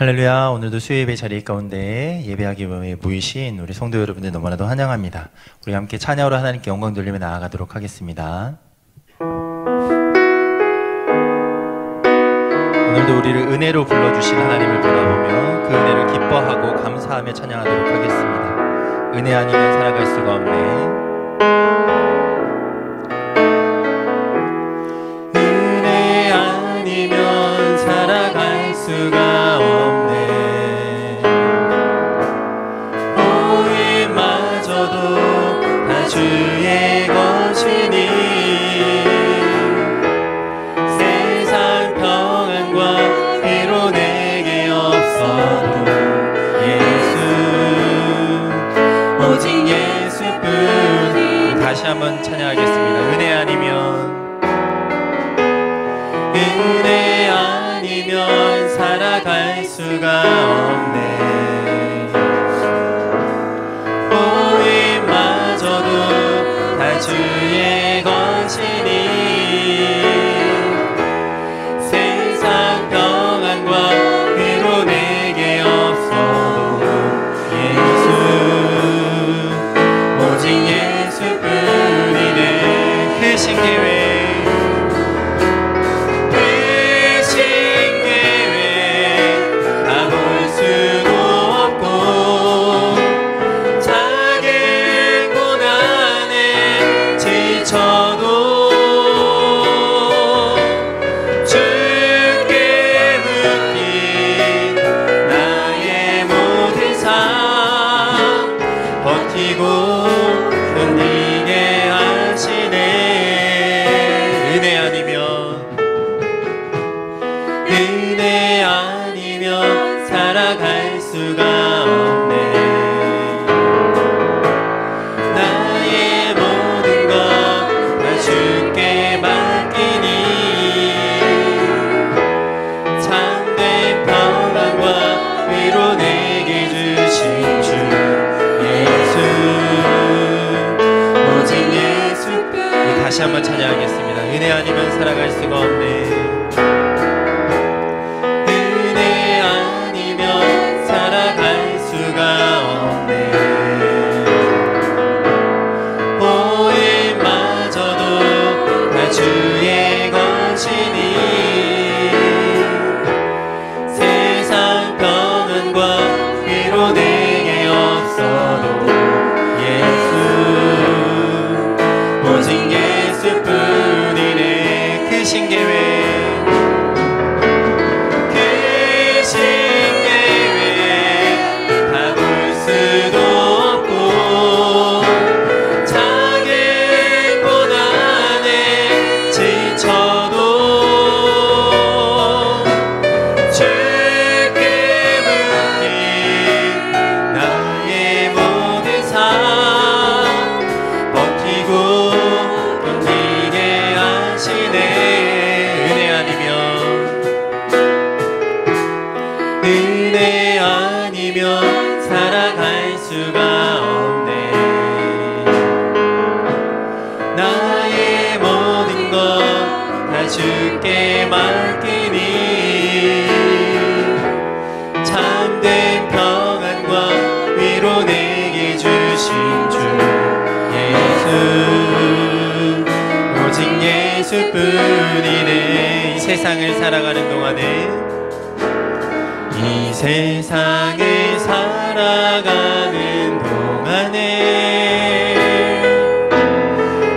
할렐루야. 오늘도 수요예배 자리 가운데 예배하기 위해 모이신 우리 성도 여러분들 너무나도 환영합니다. 우리 함께 찬양으로 하나님께 영광 돌리며 나아가도록 하겠습니다. 오늘도 우리를 은혜로 불러주신 하나님을 바라보며 그 은혜를 기뻐하고 감사하며 찬양하도록 하겠습니다. 은혜 아니면 살아갈 수가 없네. 은혜 아니면 살아갈 수가 없네. 모임마저도 다 주의 것이니 세상 평안과 위로 내게 없어도 예수, 오직 예수뿐. 다시 한번 찬양하겠습니다. 은혜 아니면 살아갈 수가 없네. 모임마저도 다 주의 것이니 세상 평안과 위로 내게 없어도 예수, 오직 예수뿐이네. 그 신계획 다시 한번 찬양하겠습니다. 은혜 아니면 살아갈 수가 없네. 은혜 아니면 살아갈 수가 없네. 보임마저도 다 주의 것이니 세상 평안과 위로 내게 없어도 예수, 오직 예수뿐이네. 그 신계획 바꿀 수도 없고 작은 고난에 지쳐도 주께 맡긴 나의 모든 삶 버티고 은혜 아니면 살아갈 수가 없네. 나의 모든 것 다 주께 맡기니 참된 평안과 위로 내게 주신 주 예수, 오직 예수뿐이네. 이 세상을 살아가는 동안에 이 세상을 살아가는 동안에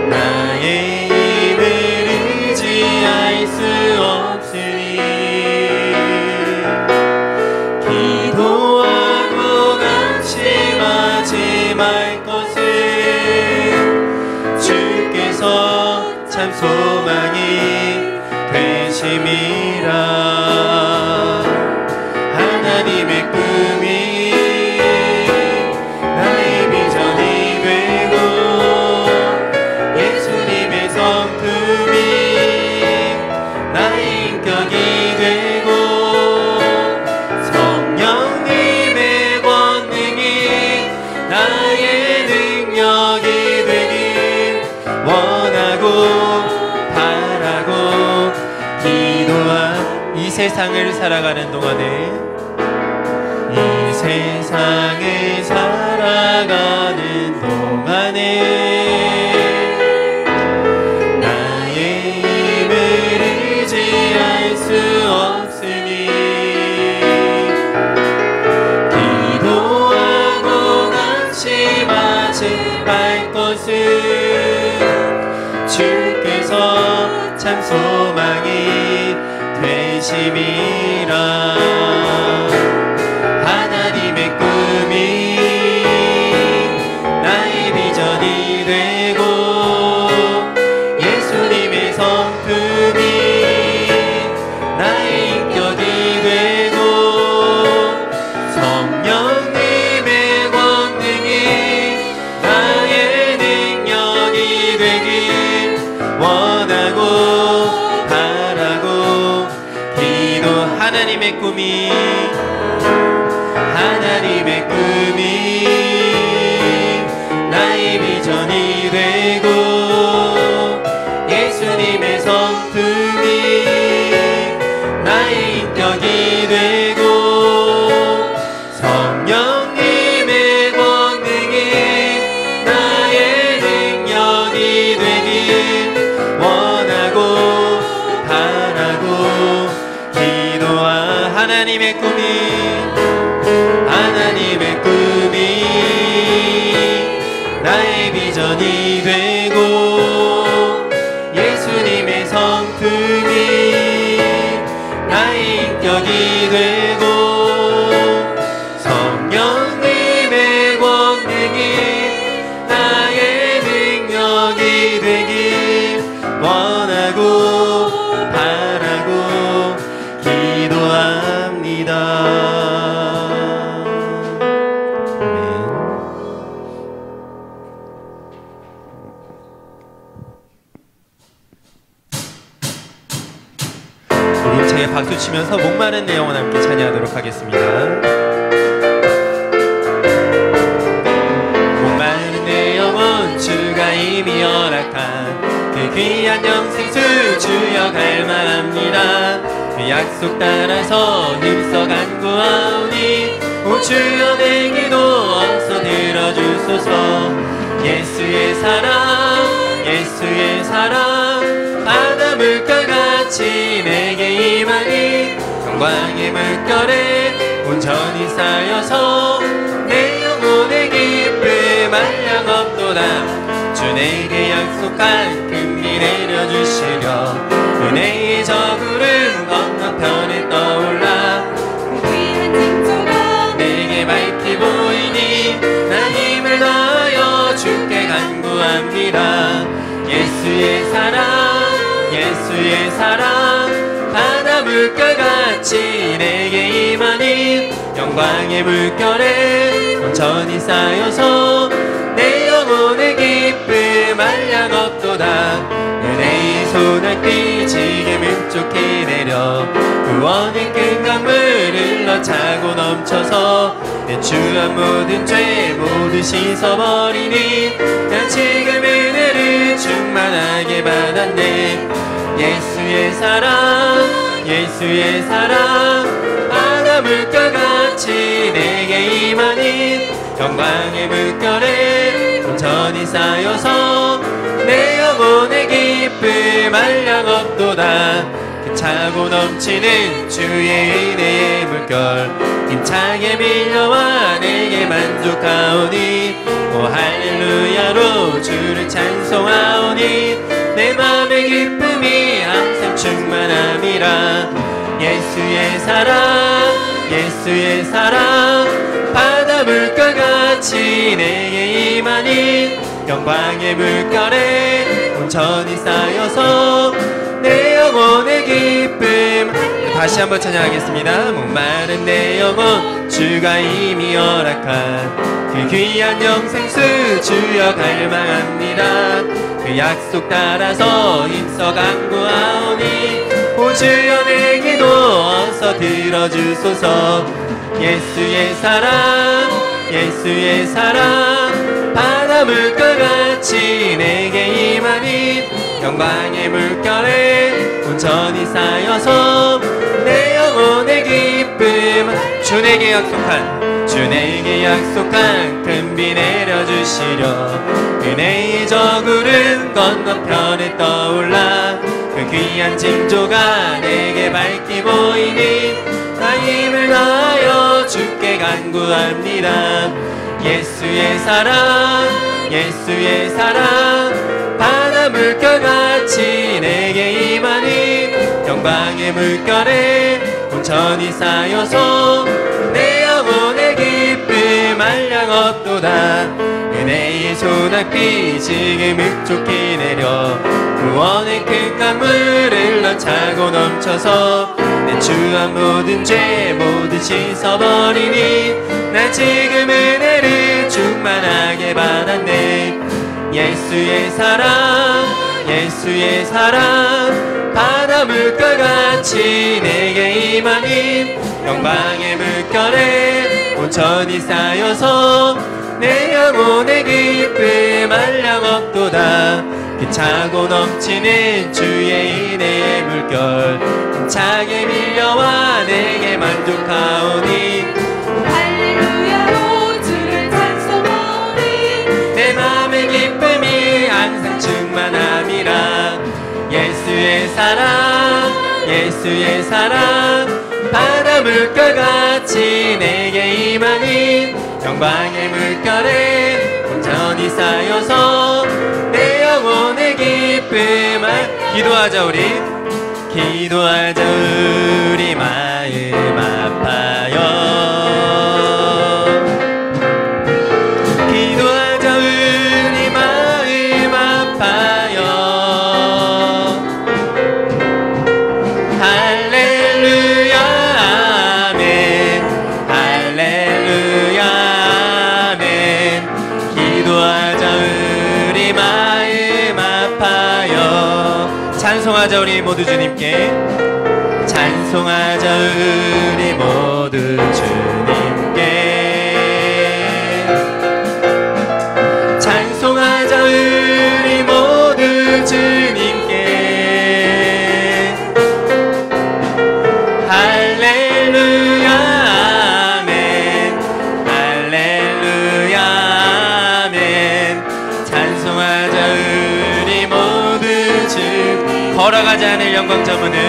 나의 힘을 의지할 수 없으니 기도하고 낙심하지 말 것은 주께서 참 소망이 되심이라. 하나님의 꿈이 나의 비전이 되고 예수님의 성품이 나의 인격이 되고 성령님의 권능이 나의 능력이 되길 원하고 바라고 기도한 이 세상을 살아가는 동안에 세상을 살아가는 동안에 나의 힘을 의지할 수 없으니 기도하고 낙심하지 말 것은 주께서 참 소망이 되심이라. 하나님의 꿈이 나의 비전이 되고 예수님의 성품이 나의 인격이 되고 성령님의 권능이 나의 능력이 되길 원하고 바라고 기도. 하나님의 꿈이 나의 비전이 되고 예수님의 성품이 나의 인격이 되고 성령님의 권능이 나의 능력이 되길 원하고 바라고 기도하. 하나님의 꿈이 나의 비전이 되고 예수님의 성품이 나의 인격이 되고 성령님의 권능이 나의 능력이 되길 원하고 바라고 기도합니다. 우리 힘차게 박수 치면서 목마른 내 영혼 함께 찬양하도록 하겠습니다. 목마른 내 영혼 주가 이미 허락한 그 귀한 영생수 주여 갈망합니다. 그 약속 따라서 힘써 간구하오니 오 주여 내 기도 어서 들어주소서. 예수의 사랑 바다 물결같이 내게 임하니 영광의 물결에 온전히 쌓여서 내 영혼의 기쁨 한량 없도다. 주 내게 약속한 금리 내려주시려 은혜의 저구름 건너편에 떠올라 귀한 징조가 내게 밝히 보이니 나 힘을 다하여 주께 간구합니다. 예수의 사랑 바다 물결같이 내게 임하니 영광의 물결에 온전히 쌓여서 내 영혼의 기쁨 한량 없도다. 은혜의 소낙비 지게 뭉쪽히 내려 구원의 큰 강물 흘러차고 넘쳐서 내 추한 모든 죄 모두 씻어버리니 난 지금 은혜를 충만하게 받았네. 예수의 사랑 바다 물결같이 내게 임하니 영광의 물결에 온전히 쌓여서 내 영혼의 기쁨 한량 없도다. 그 차고 넘치는 주의 은혜의 물결 힘차게 밀려와 내게 만족하오니 오 할렐루야로 주를 찬송하오니 내 맘의 기쁨이 항상 충만함이라. 예수의 사랑 바다 물결같이 내게 임하니 영광의 물결에 온전히 쌓여서 내 영혼의 기쁨. 다시 한번 찬양하겠습니다. 목마른 내 영혼 주가 이미 허락한 그 귀한 영생수 주여 갈망합니다. 그 약속 따라서 힘써 간구하오니 오 주여 내 기도 어서 들어주소서. 예수의 사랑 바다 물결같이 내게 임하니 영광의 물결에 온전히 쌓여서 내 영혼의 기쁨. 주 내게 약속한 주 내게 약속한 큰 비 내려주시려 은혜의 저구름 건너편에 떠올라 그 귀한 징조가 내게 밝게 보이니 나 힘을 다하여 주께 간구합니다. 예수의 사랑 예수의 사랑 바다 물결같이 내게 임하니 영광의 물결에 온천이 쌓여서 내 영혼의 기쁨 말량 얻도다. 은혜의 소낙비 지금 흡족히 내려 구원의 큰 강물을 넘차고 넘쳐서 내 추한 모든 죄 모두 씻어버리니 나 지금 은혜를 충만하게 받았네. 예수의 사랑 예수의 사랑 바다 물결같이 내게 임하니 영광의 물결에 온천이 쌓여서 내 영혼의 기쁨 말량 없도다. 그 차고 넘치는 주의 은혜의 물결 힘차게 밀려와 내게 만족하오니 할렐루야로 주를 찬송하오니 내 맘의 기쁨이 항상 충만함이라. 예수의 사랑 예수의 사랑 바다 물결같이 내게 임하니 영광의 물결에 온전히 쌓여서 내 영혼의 기쁨을 기도하자 우리 기도하자 우리 마음 아파요. 기도하자 우리 마음 아파요. 할렐루야 아멘 할렐루야 아멘. 기도하자 우리 마음 아파요. 찬송하자 우리 모두 주님께 찬송하자 우리 모두 주님께 찬송하자 우리 모두 주님께 할렐루야 아멘 할렐루야 아멘. 찬송하자 우리 모두 주 걸어가자 하늘 영광 저문을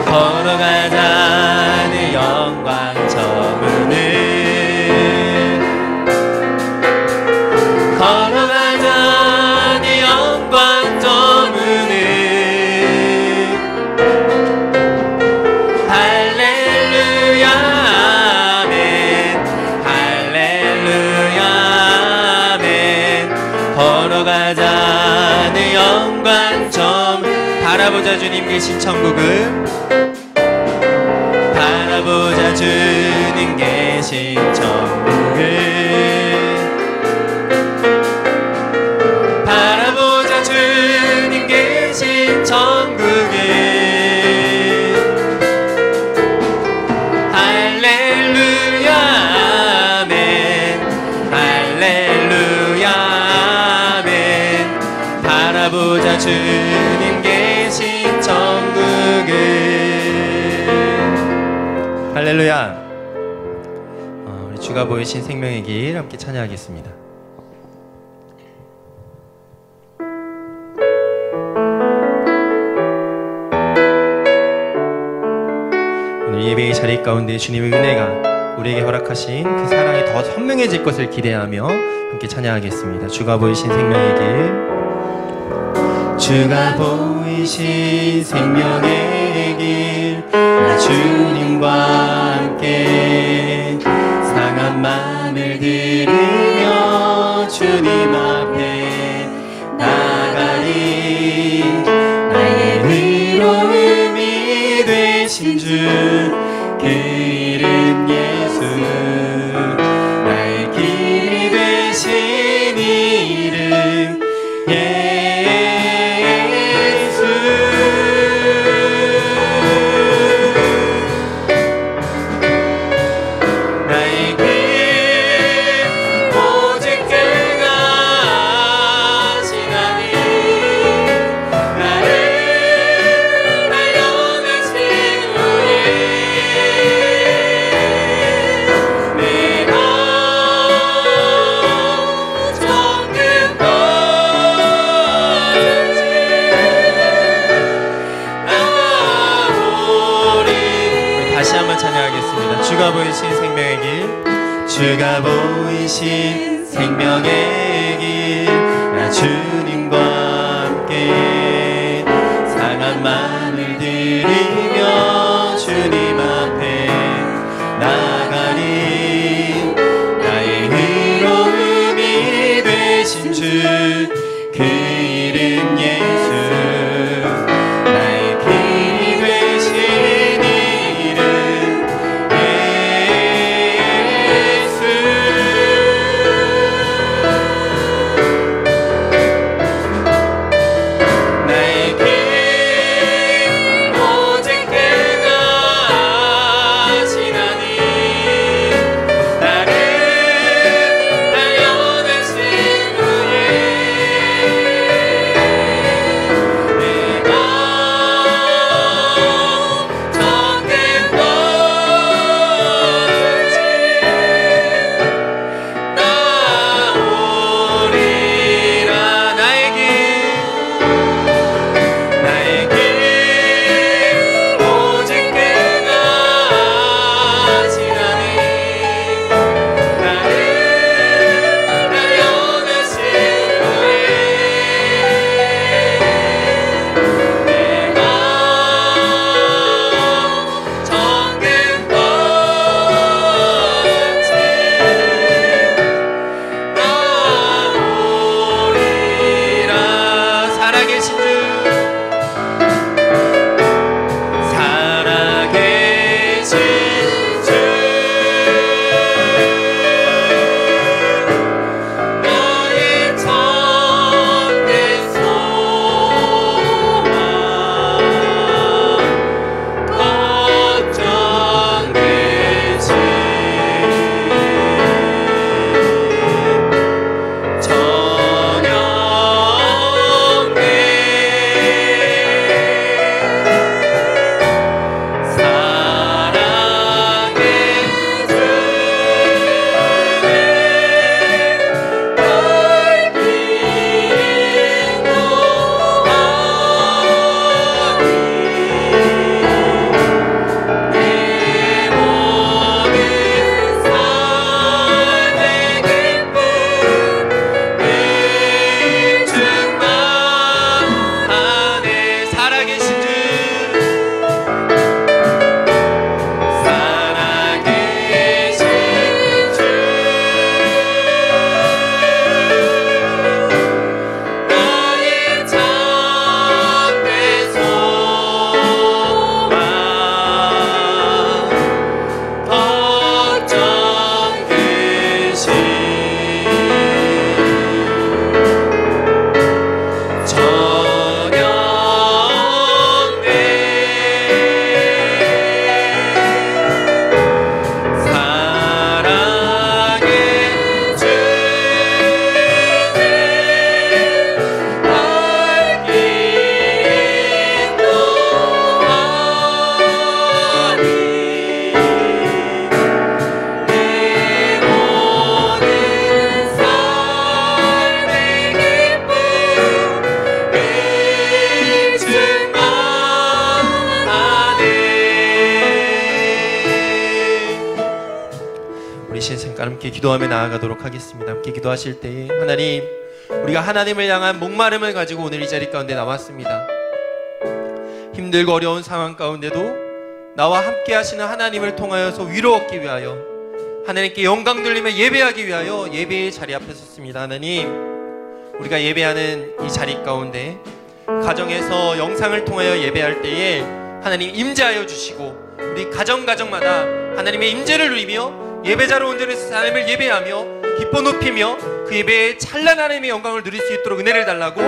걸어가자 하늘 영광 저문을 걸어가자 하늘 영광 저문을 할렐루야 아멘 할렐루야 아멘. 걸어가자 하늘 영광 저문 바라보자 주님 계신 천국을 바라보자 주님 계신 천국을 바라보자 주님 계신 천국을 할렐루야 아멘 할렐루야 아멘. 바라보자 주님 계신 천국을 할렐루야. 우리 주가 보이신 생명의 길 함께 찬양하겠습니다. 오늘 예배의 자리 가운데 주님의 은혜가 우리에게 허락하신 그 사랑이 더 선명해질 것을 기대하며 함께 찬양하겠습니다. 주가 보이신 생명의 길 주가 보이신 생명의 길 나 주님과 함께 상한 마음을 들으며 주님 앞에 나가리. 나의 위로움이 되신 주 그 이름 예수 나의 길이 되신 이름 나의 길 오직 그가 다시 한번 찬양하겠습니다. 주가 보이신 생명의 길, 주가 보이신 생명의 길, 나 주님과 함께 상한 마음을 드리며 주님 앞에 나가리. 나의 의로움이 되신 주, 그 이름 예수, 나의 길이 되신 이름 예수. 나의 길 오직 그가 아시나니, 나를 달려내신 후에 내가 정든 것을 나오리라. 나의 길 오직 그가 아시나니, 나를 달려내신 후에 내가 정든 것을 나오리라. 살아계신 주, 살아계신 주, 나의 참된 소망, 걱정 되신 저녁에 사랑의 주에 우리 신생과 함께 기도하며 나아가도록 하겠습니다. 함께 기도하실 때에 하나님, 우리가 하나님을 향한 목마름을 가지고 오늘 이 자리 가운데 나왔습니다. 힘들고 어려운 상황 가운데도 나와 함께 하시는 하나님을 통하여서 위로 얻기 위하여, 하나님께 영광 돌리며 예배하기 위하여 예배의 자리 앞에 섰습니다. 하나님, 우리가 예배하는 이 자리 가운데 가정에서 영상을 통하여 예배할 때에 하나님 임재하여 주시고, 우리 가정마다 하나님의 임재를 누리며 예배자로 온 자리에서 하나님을 예배하며 기뻐 높이며 그 예배에 찬란한 하나님의 영광을 누릴 수 있도록 은혜를 달라고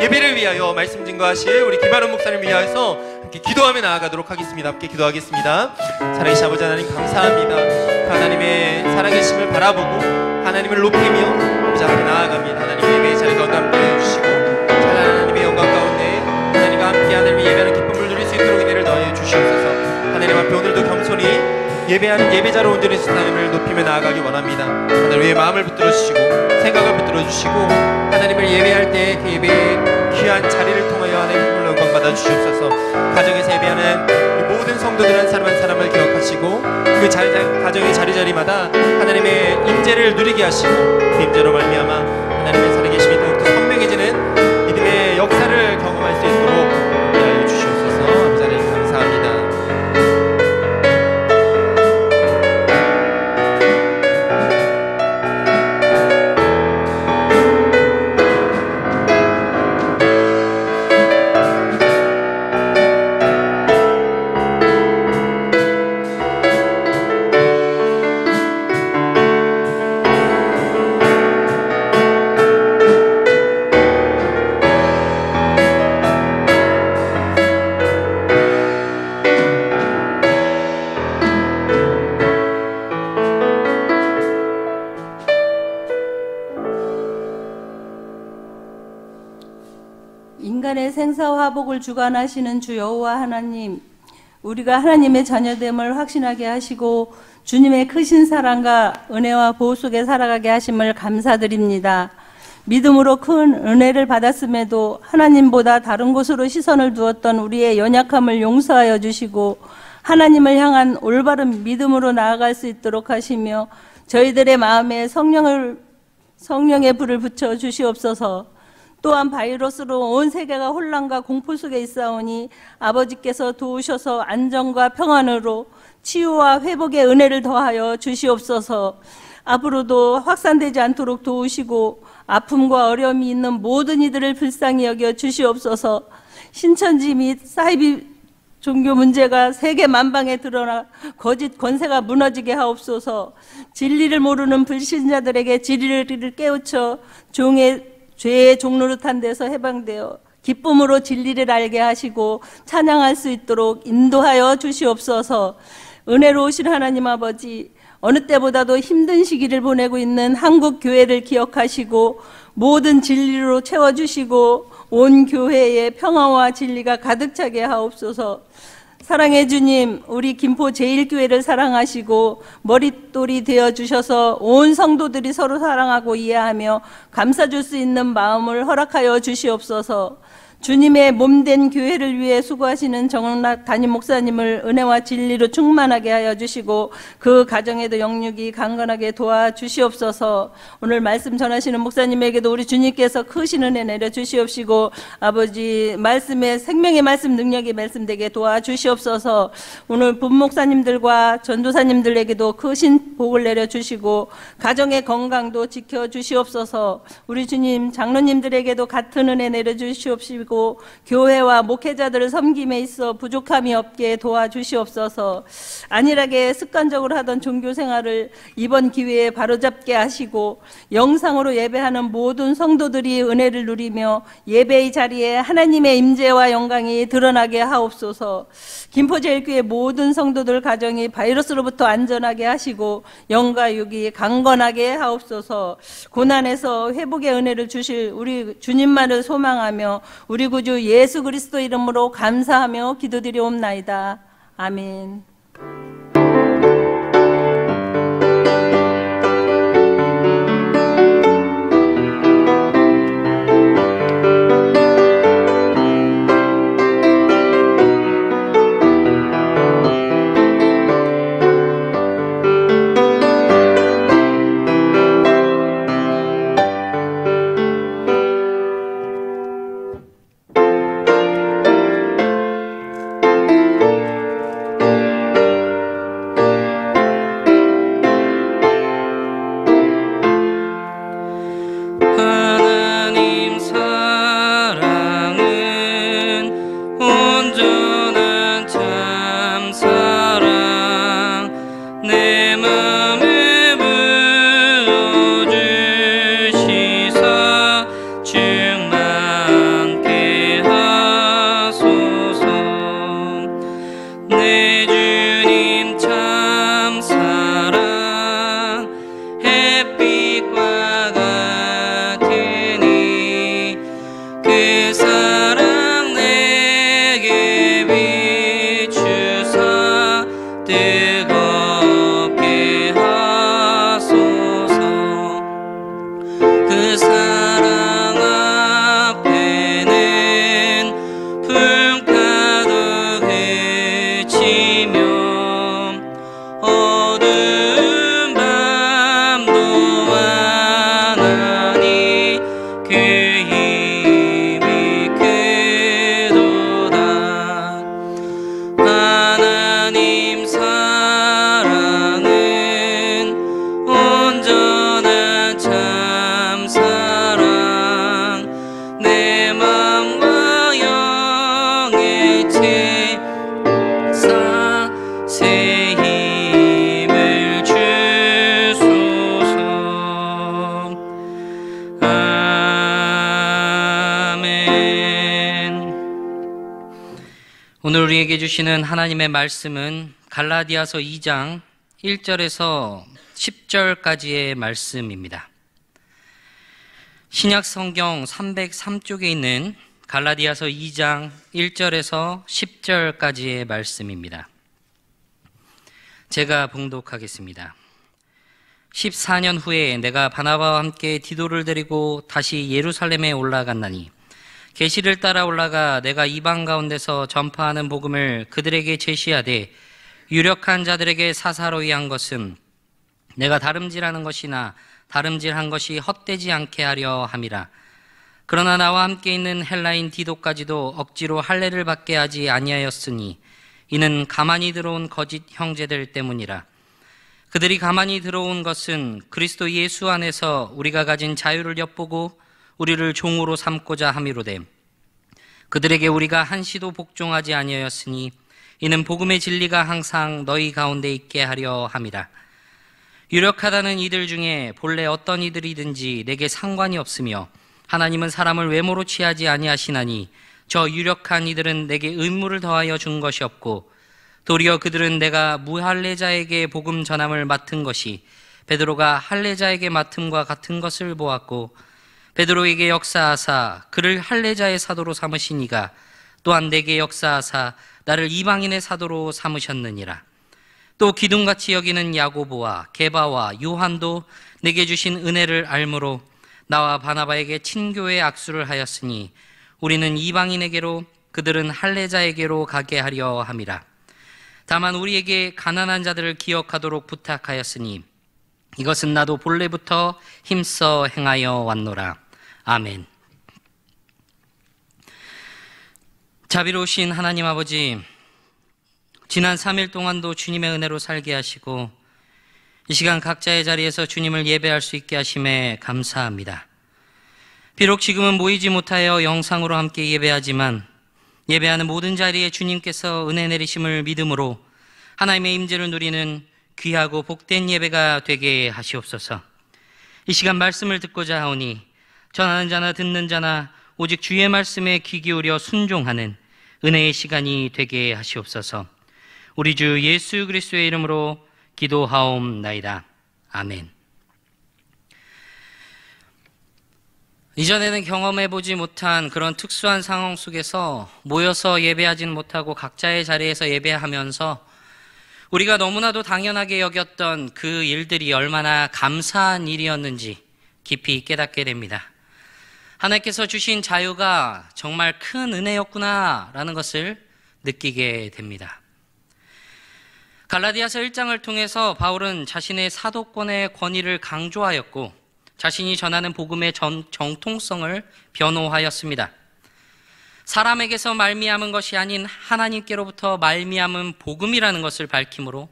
예배를 위하여 말씀 증거하실 우리 김아론 목사님을 위하여서 함께 기도하며 나아가도록 하겠습니다. 함께 기도하겠습니다. 살아계신 아버지 하나님, 감사합니다. 그 하나님의 살아계심을 바라보고 하나님을 높이며 아버지 앞에 나아갑니다. 하나님 예배의 자리 가운데 함께 해주시고 찬란한 하나님의 영광 가운데 하나님과 함께 하나님의 예배하는 기쁨을 누릴 수 있도록 은혜를 더하여 주시옵소서. 하나님 앞에 오늘도 겸손히 예배하는 예배자로 온 자리에서 하나님을 높이며 나아가기 원합니다. 하나님의 마음을 붙들어 주시고 생각을 붙들어 주시고 하나님을 예배할 때 그 예배의 귀한 자리를 통하여 하나님의 영광 받아 주시옵소서. 가정에서 예배하는 모든 성도들 한 사람 한 사람을 기억하시고 그 가정의 자리자리마다 하나님의 임재를 누리게 하시고 그 임재로 말미암아 하나님의 살아계심이 더욱더 선명해지는 믿음의 역사를 경험할 수 있도록 인도하여 주시옵소서. 아버지 하나님 감사합니다. 인간의 생사화복을 주관하시는 주 여호와 하나님, 우리가 하나님의 자녀됨을 확신하게 하시고 주님의 크신 사랑과 은혜와 보호 속에 살아가게 하심을 감사드립니다. 믿음으로 큰 은혜를 받았음에도 하나님보다 다른 곳으로 시선을 두었던 우리의 연약함을 용서하여 주시고 하나님을 향한 올바른 믿음으로 나아갈 수 있도록 하시며 저희들의 마음에 성령의 불을 붙여 주시옵소서. 또한 바이러스로 온 세계가 혼란과 공포 속에 있사오니 아버지께서 도우셔서 안정과 평안으로 치유와 회복의 은혜를 더하여 주시옵소서. 앞으로도 확산되지 않도록 도우시고 아픔과 어려움이 있는 모든 이들을 불쌍히 여겨 주시옵소서. 신천지 및 사이비 종교 문제가 세계 만방에 드러나 거짓 권세가 무너지게 하옵소서. 진리를 모르는 불신자들에게 진리를 깨우쳐 죄의 종노릇한 데서 해방되어 기쁨으로 진리를 알게 하시고 찬양할 수 있도록 인도하여 주시옵소서. 은혜로우신 하나님 아버지, 어느 때보다도 힘든 시기를 보내고 있는 한국 교회를 기억하시고 모든 진리로 채워주시고 온 교회에 평화와 진리가 가득 차게 하옵소서. 사랑의 주님, 우리 김포 제1교회를 사랑하시고 머릿돌이 되어주셔서 온 성도들이 서로 사랑하고 이해하며 감싸줄 수 있는 마음을 허락하여 주시옵소서. 주님의 몸된 교회를 위해 수고하시는 정락 담임 목사님을 은혜와 진리로 충만하게 하여 주시고 그 가정에도 영육이 강건하게 도와주시옵소서. 오늘 말씀 전하시는 목사님에게도 우리 주님께서 크신 은혜 내려주시옵시고 아버지 말씀에 생명의 말씀 능력이 말씀되게 도와주시옵소서. 오늘 본목사님들과 전도사님들에게도 크신 복을 내려주시고 가정의 건강도 지켜주시옵소서. 우리 주님 장로님들에게도 같은 은혜 내려주시옵시고 교회와 목회자들을 섬김에 있어 부족함이 없게 도와주시옵소서. 안일하게 습관적으로 하던 종교생활을 이번 기회에 바로잡게 하시고 영상으로 예배하는 모든 성도들이 은혜를 누리며 예배의 자리에 하나님의 임재와 영광이 드러나게 하옵소서. 김포제일교회 모든 성도들 가정이 바이러스로부터 안전하게 하시고 영과 육이 강건하게 하옵소서. 고난에서 회복의 은혜를 주실 우리 주님만을 소망하며 우리 구주 예수 그리스도 이름으로 감사하며 기도드리옵나이다. 아멘. 그 사랑 내게 오늘 우리에게 주시는 하나님의 말씀은 갈라디아서 2장 1절에서 10절까지의 말씀입니다. 신약 성경 303쪽에 있는 갈라디아서 2장 1절에서 10절까지의 말씀입니다. 제가 봉독하겠습니다. 14년 후에 내가 바나바와 함께 디도를 데리고 다시 예루살렘에 올라갔나니 계시를 따라 올라가 내가 이방 가운데서 전파하는 복음을 그들에게 제시하되 유력한 자들에게 사사로이 한 것은 내가 다름질하는 것이나 다름질한 것이 헛되지 않게 하려 함이라. 그러나 나와 함께 있는 헬라인 디도까지도 억지로 할례를 받게 하지 아니하였으니 이는 가만히 들어온 거짓 형제들 때문이라. 그들이 가만히 들어온 것은 그리스도 예수 안에서 우리가 가진 자유를 엿보고 우리를 종으로 삼고자 함이로되 그들에게 우리가 한시도 복종하지 아니하였으니 이는 복음의 진리가 항상 너희 가운데 있게 하려 함이라. 유력하다는 이들 중에 본래 어떤 이들이든지 내게 상관이 없으며 하나님은 사람을 외모로 취하지 아니하시나니 저 유력한 이들은 내게 의무를 더하여 준 것이 없고 도리어 그들은 내가 무할례자에게 복음 전함을 맡은 것이 베드로가 할례자에게 맡음과 같은 것을 보았고 베드로에게 역사하사 그를 할례자의 사도로 삼으시니가 또한 내게 역사하사 나를 이방인의 사도로 삼으셨느니라. 또 기둥같이 여기는 야고보와 게바와 요한도 내게 주신 은혜를 알므로 나와 바나바에게 친교의 악수를 하였으니 우리는 이방인에게로 그들은 할례자에게로 가게 하려 함이라. 다만 우리에게 가난한 자들을 기억하도록 부탁하였으니 이것은 나도 본래부터 힘써 행하여 왔노라. 아멘. 자비로우신 하나님 아버지, 지난 3일 동안도 주님의 은혜로 살게 하시고 이 시간 각자의 자리에서 주님을 예배할 수 있게 하심에 감사합니다. 비록 지금은 모이지 못하여 영상으로 함께 예배하지만 예배하는 모든 자리에 주님께서 은혜 내리심을 믿음으로 하나님의 임재를 누리는 귀하고 복된 예배가 되게 하시옵소서. 이 시간 말씀을 듣고자 하오니 전하는 자나 듣는 자나 오직 주의 말씀에 귀 기울여 순종하는 은혜의 시간이 되게 하시옵소서. 우리 주 예수 그리스도의 이름으로 기도하옵나이다. 아멘. 이전에는 경험해보지 못한 그런 특수한 상황 속에서 모여서 예배하진 못하고 각자의 자리에서 예배하면서 우리가 너무나도 당연하게 여겼던 그 일들이 얼마나 감사한 일이었는지 깊이 깨닫게 됩니다. 하나님께서 주신 자유가 정말 큰 은혜였구나라는 것을 느끼게 됩니다. 갈라디아서 1장을 통해서 바울은 자신의 사도권의 권위를 강조하였고 자신이 전하는 복음의 정통성을 변호하였습니다. 사람에게서 말미암은 것이 아닌 하나님께로부터 말미암은 복음이라는 것을 밝힘으로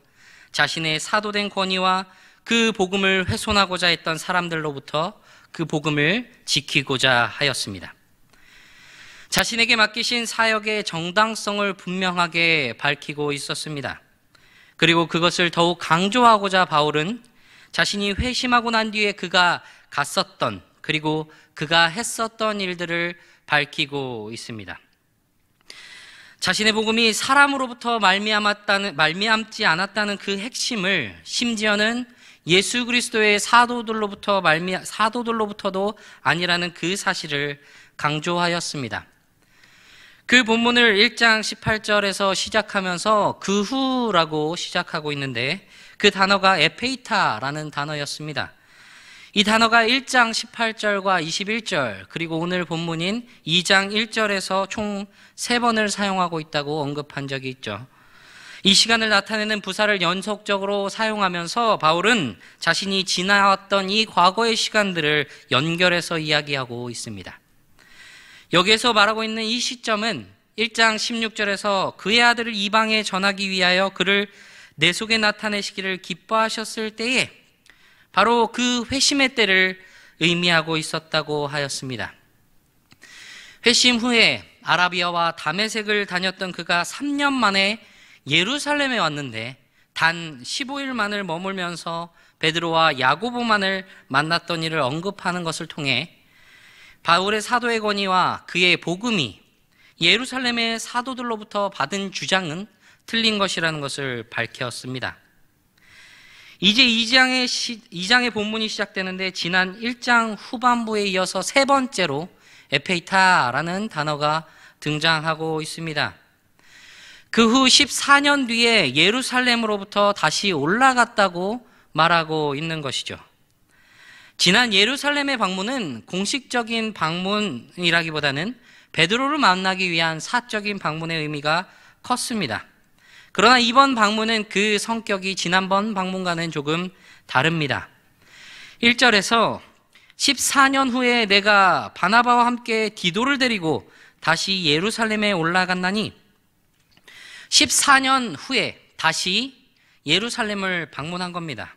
자신의 사도된 권위와 그 복음을 훼손하고자 했던 사람들로부터 그 복음을 지키고자 하였습니다. 자신에게 맡기신 사역의 정당성을 분명하게 밝히고 있었습니다. 그리고 그것을 더욱 강조하고자 바울은 자신이 회심하고 난 뒤에 그가 갔었던 그리고 그가 했었던 일들을 밝히고 있습니다. 자신의 복음이 사람으로부터 말미암지 않았다는 그 핵심을 심지어는 예수 그리스도의 사도들로부터도 아니라는 그 사실을 강조하였습니다. 그 본문을 1장 18절에서 시작하면서 그 후라고 시작하고 있는데 그 단어가 에페이타라는 단어였습니다. 이 단어가 1장 18절과 21절 그리고 오늘 본문인 2장 1절에서 총 3번을 사용하고 있다고 언급한 적이 있죠. 이 시간을 나타내는 부사를 연속적으로 사용하면서 바울은 자신이 지나왔던 이 과거의 시간들을 연결해서 이야기하고 있습니다. 여기에서 말하고 있는 이 시점은 1장 16절에서 그의 아들을 이방에 전하기 위하여 그를 내 속에 나타내시기를 기뻐하셨을 때에 바로 그 회심의 때를 의미하고 있었다고 하였습니다. 회심 후에 아라비아와 다메섹을 다녔던 그가 3년 만에 예루살렘에 왔는데 단 15일만을 머물면서 베드로와 야고보만을 만났던 일을 언급하는 것을 통해 바울의 사도의 권위와 그의 복음이 예루살렘의 사도들로부터 받은 주장은 틀린 것이라는 것을 밝혔습니다. 이제 2장의 본문이 시작되는데 지난 1장 후반부에 이어서 세 번째로 에페이타라는 단어가 등장하고 있습니다. 그 후 14년 뒤에 예루살렘으로부터 다시 올라갔다고 말하고 있는 것이죠. 지난 예루살렘의 방문은 공식적인 방문이라기보다는 베드로를 만나기 위한 사적인 방문의 의미가 컸습니다. 그러나 이번 방문은 그 성격이 지난번 방문과는 조금 다릅니다. 1절에서 14년 후에 내가 바나바와 함께 디도를 데리고 다시 예루살렘에 올라갔나니 14년 후에 다시 예루살렘을 방문한 겁니다.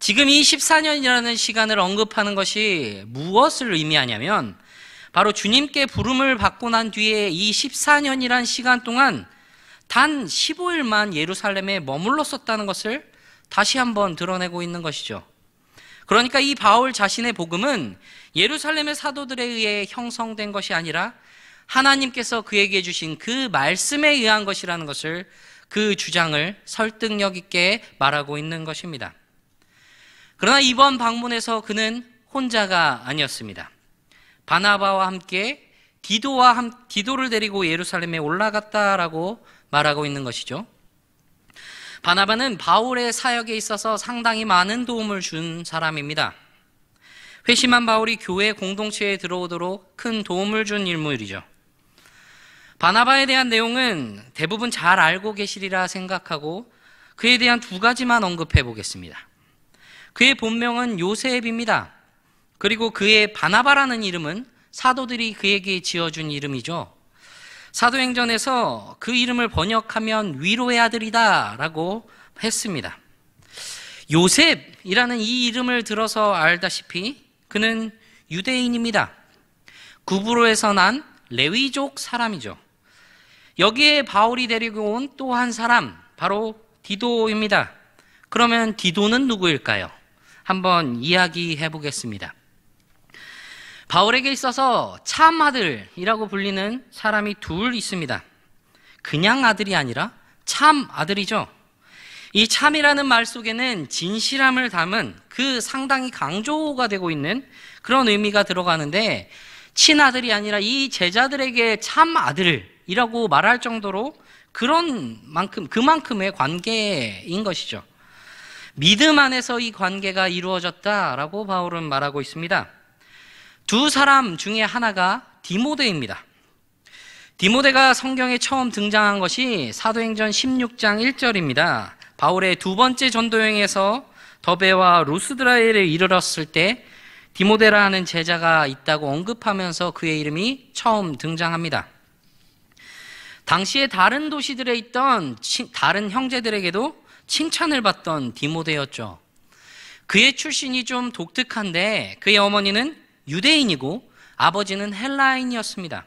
지금 이 14년이라는 시간을 언급하는 것이 무엇을 의미하냐면 바로 주님께 부름을 받고 난 뒤에 이 14년이란 시간 동안 단 15일만 예루살렘에 머물렀었다는 것을 다시 한번 드러내고 있는 것이죠. 그러니까 이 바울 자신의 복음은 예루살렘의 사도들에 의해 형성된 것이 아니라 하나님께서 그에게 주신 그 말씀에 의한 것이라는 것을, 그 주장을 설득력 있게 말하고 있는 것입니다. 그러나 이번 방문에서 그는 혼자가 아니었습니다. 바나바와 함께 디도를 데리고 예루살렘에 올라갔다라고 말하고 있는 것이죠. 바나바는 바울의 사역에 있어서 상당히 많은 도움을 준 사람입니다. 회심한 바울이 교회 공동체에 들어오도록 큰 도움을 준 인물이죠. 바나바에 대한 내용은 대부분 잘 알고 계시리라 생각하고 그에 대한 두 가지만 언급해 보겠습니다. 그의 본명은 요셉입니다. 그리고 그의 바나바라는 이름은 사도들이 그에게 지어준 이름이죠. 사도행전에서 그 이름을 번역하면 위로의 아들이다 라고 했습니다. 요셉이라는 이 이름을 들어서 알다시피 그는 유대인입니다. 구브로에서 난 레위족 사람이죠. 여기에 바울이 데리고 온 또 한 사람, 바로 디도입니다. 그러면 디도는 누구일까요? 한번 이야기해 보겠습니다. 바울에게 있어서 참 아들이라고 불리는 사람이 둘 있습니다. 그냥 아들이 아니라 참 아들이죠. 이 참이라는 말 속에는 진실함을 담은 그 상당히 강조가 되고 있는 그런 의미가 들어가는데, 친아들이 아니라 이 제자들에게 참 아들이라고 말할 정도로 그만큼의 관계인 것이죠. 믿음 안에서 이 관계가 이루어졌다라고 바울은 말하고 있습니다. 두 사람 중에 하나가 디모데입니다. 디모데가 성경에 처음 등장한 것이 사도행전 16장 1절입니다. 바울의 두 번째 전도여행에서 더베와 루스드라엘에 이르렀을 때 디모데라 하는 제자가 있다고 언급하면서 그의 이름이 처음 등장합니다. 당시에 다른 도시들에 있던 다른 형제들에게도 칭찬을 받던 디모데였죠. 그의 출신이 좀 독특한데 그의 어머니는 유대인이고 아버지는 헬라인이었습니다.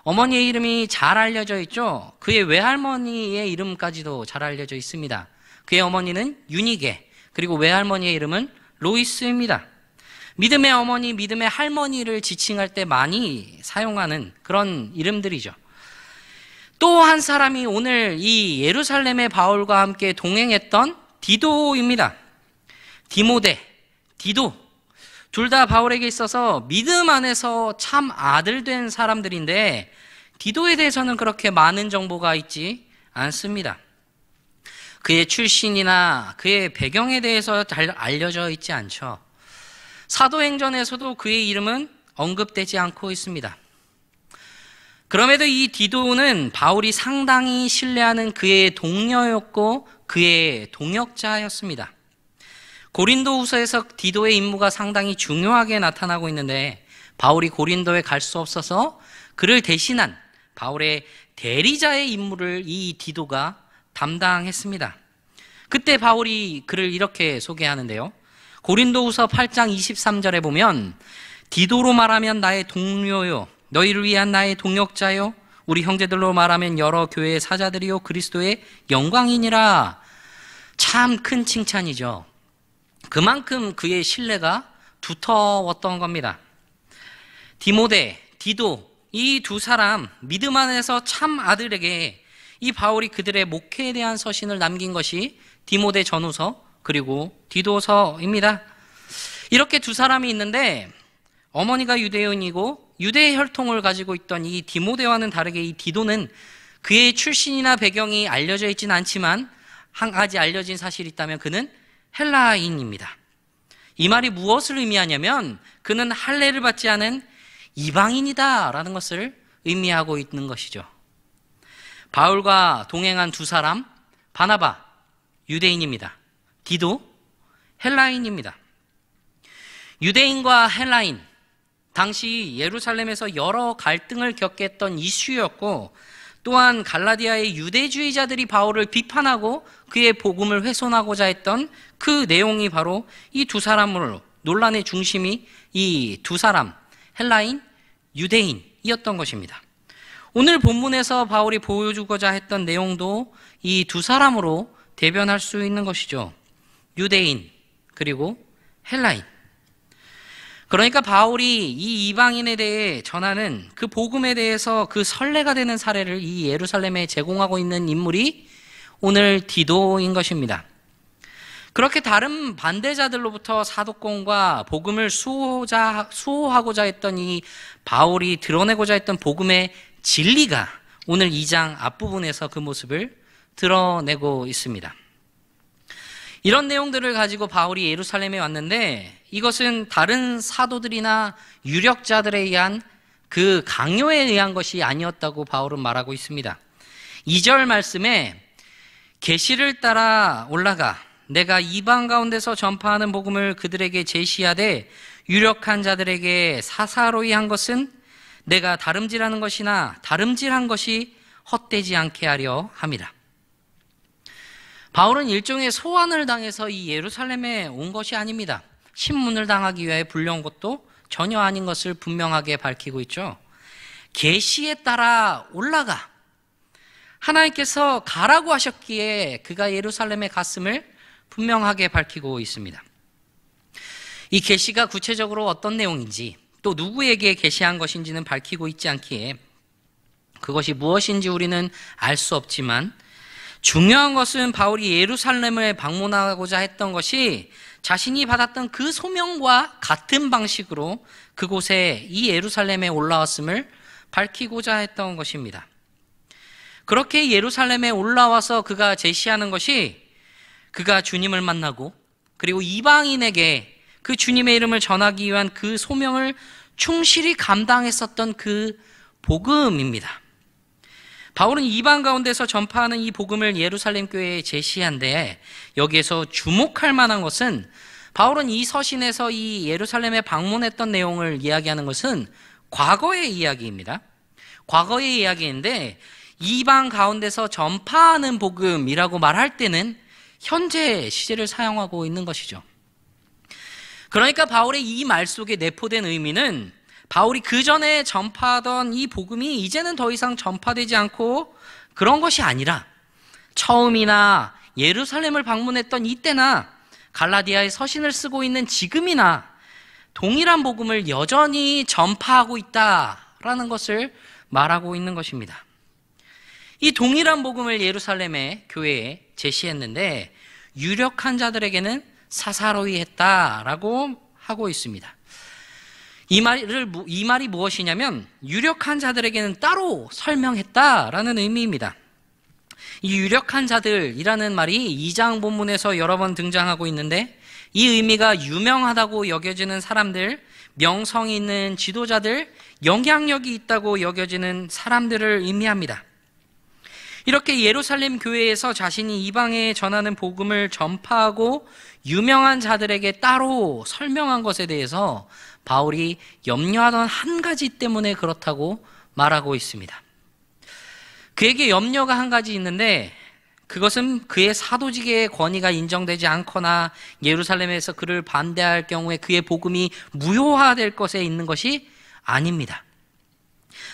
어머니의 이름이 잘 알려져 있죠. 그의 외할머니의 이름까지도 잘 알려져 있습니다. 그의 어머니는 유니게, 그리고 외할머니의 이름은 로이스입니다. 믿음의 어머니, 믿음의 할머니를 지칭할 때 많이 사용하는 그런 이름들이죠. 또 한 사람이 오늘 이 예루살렘의 바울과 함께 동행했던 디도입니다. 디모데, 디도, 둘 다 바울에게 있어서 믿음 안에서 참 아들 된 사람들인데 디도에 대해서는 그렇게 많은 정보가 있지 않습니다. 그의 출신이나 그의 배경에 대해서 잘 알려져 있지 않죠. 사도행전에서도 그의 이름은 언급되지 않고 있습니다. 그럼에도 이 디도는 바울이 상당히 신뢰하는 그의 동료였고 그의 동역자였습니다. 고린도후서에서 디도의 임무가 상당히 중요하게 나타나고 있는데 바울이 고린도에 갈 수 없어서 그를 대신한 바울의 대리자의 임무를 이 디도가 담당했습니다. 그때 바울이 그를 이렇게 소개하는데요. 고린도후서 8장 23절에 보면 디도로 말하면 나의 동료요, 너희를 위한 나의 동역자요, 우리 형제들로 말하면 여러 교회의 사자들이요 그리스도의 영광이니라. 참 큰 칭찬이죠. 그만큼 그의 신뢰가 두터웠던 겁니다. 디모데, 디도 이 두 사람 믿음 안에서 참 아들에게 이 바울이 그들의 목회에 대한 서신을 남긴 것이 디모데 전후서 그리고 디도서입니다. 이렇게 두 사람이 있는데 어머니가 유대인이고 유대의 혈통을 가지고 있던 이 디모데와는 다르게 이 디도는 그의 출신이나 배경이 알려져 있지는 않지만 한 가지 알려진 사실이 있다면 그는 헬라인입니다. 이 말이 무엇을 의미하냐면 그는 할례를 받지 않은 이방인이다라는 것을 의미하고 있는 것이죠. 바울과 동행한 두 사람, 바나바 유대인입니다. 디도 헬라인입니다. 유대인과 헬라인, 당시 예루살렘에서 여러 갈등을 겪게 했던 이슈였고 또한 갈라디아의 유대주의자들이 바울을 비판하고 그의 복음을 훼손하고자 했던 그 내용이 바로 이 두 사람으로 논란의 중심이 이 두 사람, 헬라인, 유대인이었던 것입니다. 오늘 본문에서 바울이 보여주고자 했던 내용도 이 두 사람으로 대변할 수 있는 것이죠. 유대인 그리고 헬라인. 그러니까 바울이 이 이방인에 대해 전하는 그 복음에 대해서 그 선례가 되는 사례를 이 예루살렘에 제공하고 있는 인물이 오늘 디도인 것입니다. 그렇게 다른 반대자들로부터 사도권과 복음을 수호하고자 했던 이 바울이 드러내고자 했던 복음의 진리가 오늘 2장 앞부분에서 그 모습을 드러내고 있습니다. 이런 내용들을 가지고 바울이 예루살렘에 왔는데 이것은 다른 사도들이나 유력자들에 의한 그 강요에 의한 것이 아니었다고 바울은 말하고 있습니다. 2절 말씀에 계시를 따라 올라가 내가 이방 가운데서 전파하는 복음을 그들에게 제시하되 유력한 자들에게 사사로이 한 것은 내가 다름질하는 것이나 다름질한 것이 헛되지 않게 하려 함이라. 바울은 일종의 소환을 당해서 이 예루살렘에 온 것이 아닙니다. 신문을 당하기 위해 불려온 것도 전혀 아닌 것을 분명하게 밝히고 있죠. 계시에 따라 올라가 하나님께서 가라고 하셨기에 그가 예루살렘에 갔음을 분명하게 밝히고 있습니다. 이 계시가 구체적으로 어떤 내용인지 또 누구에게 계시한 것인지는 밝히고 있지 않기에 그것이 무엇인지 우리는 알 수 없지만 중요한 것은 바울이 예루살렘을 방문하고자 했던 것이 자신이 받았던 그 소명과 같은 방식으로 그곳에 이 예루살렘에 올라왔음을 밝히고자 했던 것입니다. 그렇게 예루살렘에 올라와서 그가 제시하는 것이 그가 주님을 만나고 그리고 이방인에게 그 주님의 이름을 전하기 위한 그 소명을 충실히 감당했었던 그 복음입니다. 바울은 이방 가운데서 전파하는 이 복음을 예루살렘 교회에 제시한데 여기에서 주목할 만한 것은 바울은 이 서신에서 이 예루살렘에 방문했던 내용을 이야기하는 것은 과거의 이야기입니다. 과거의 이야기인데 이방 가운데서 전파하는 복음이라고 말할 때는 현재 시제를 사용하고 있는 것이죠. 그러니까 바울의 이 말 속에 내포된 의미는 바울이 그 전에 전파하던 이 복음이 이제는 더 이상 전파되지 않고 그런 것이 아니라 처음이나 예루살렘을 방문했던 이때나 갈라디아의 서신을 쓰고 있는 지금이나 동일한 복음을 여전히 전파하고 있다라는 것을 말하고 있는 것입니다. 이 동일한 복음을 예루살렘의 교회에 제시했는데 유력한 자들에게는 사사로이 했다라고 하고 있습니다. 이 말이 무엇이냐면 유력한 자들에게는 따로 설명했다라는 의미입니다. 이 유력한 자들이라는 말이 2장 본문에서 여러 번 등장하고 있는데 이 의미가 유명하다고 여겨지는 사람들, 명성이 있는 지도자들, 영향력이 있다고 여겨지는 사람들을 의미합니다. 이렇게 예루살렘 교회에서 자신이 이방에 전하는 복음을 전파하고 유명한 자들에게 따로 설명한 것에 대해서 바울이 염려하던 한 가지 때문에 그렇다고 말하고 있습니다. 그에게 염려가 한 가지 있는데 그것은 그의 사도직의 권위가 인정되지 않거나 예루살렘에서 그를 반대할 경우에 그의 복음이 무효화될 것에 있는 것이 아닙니다.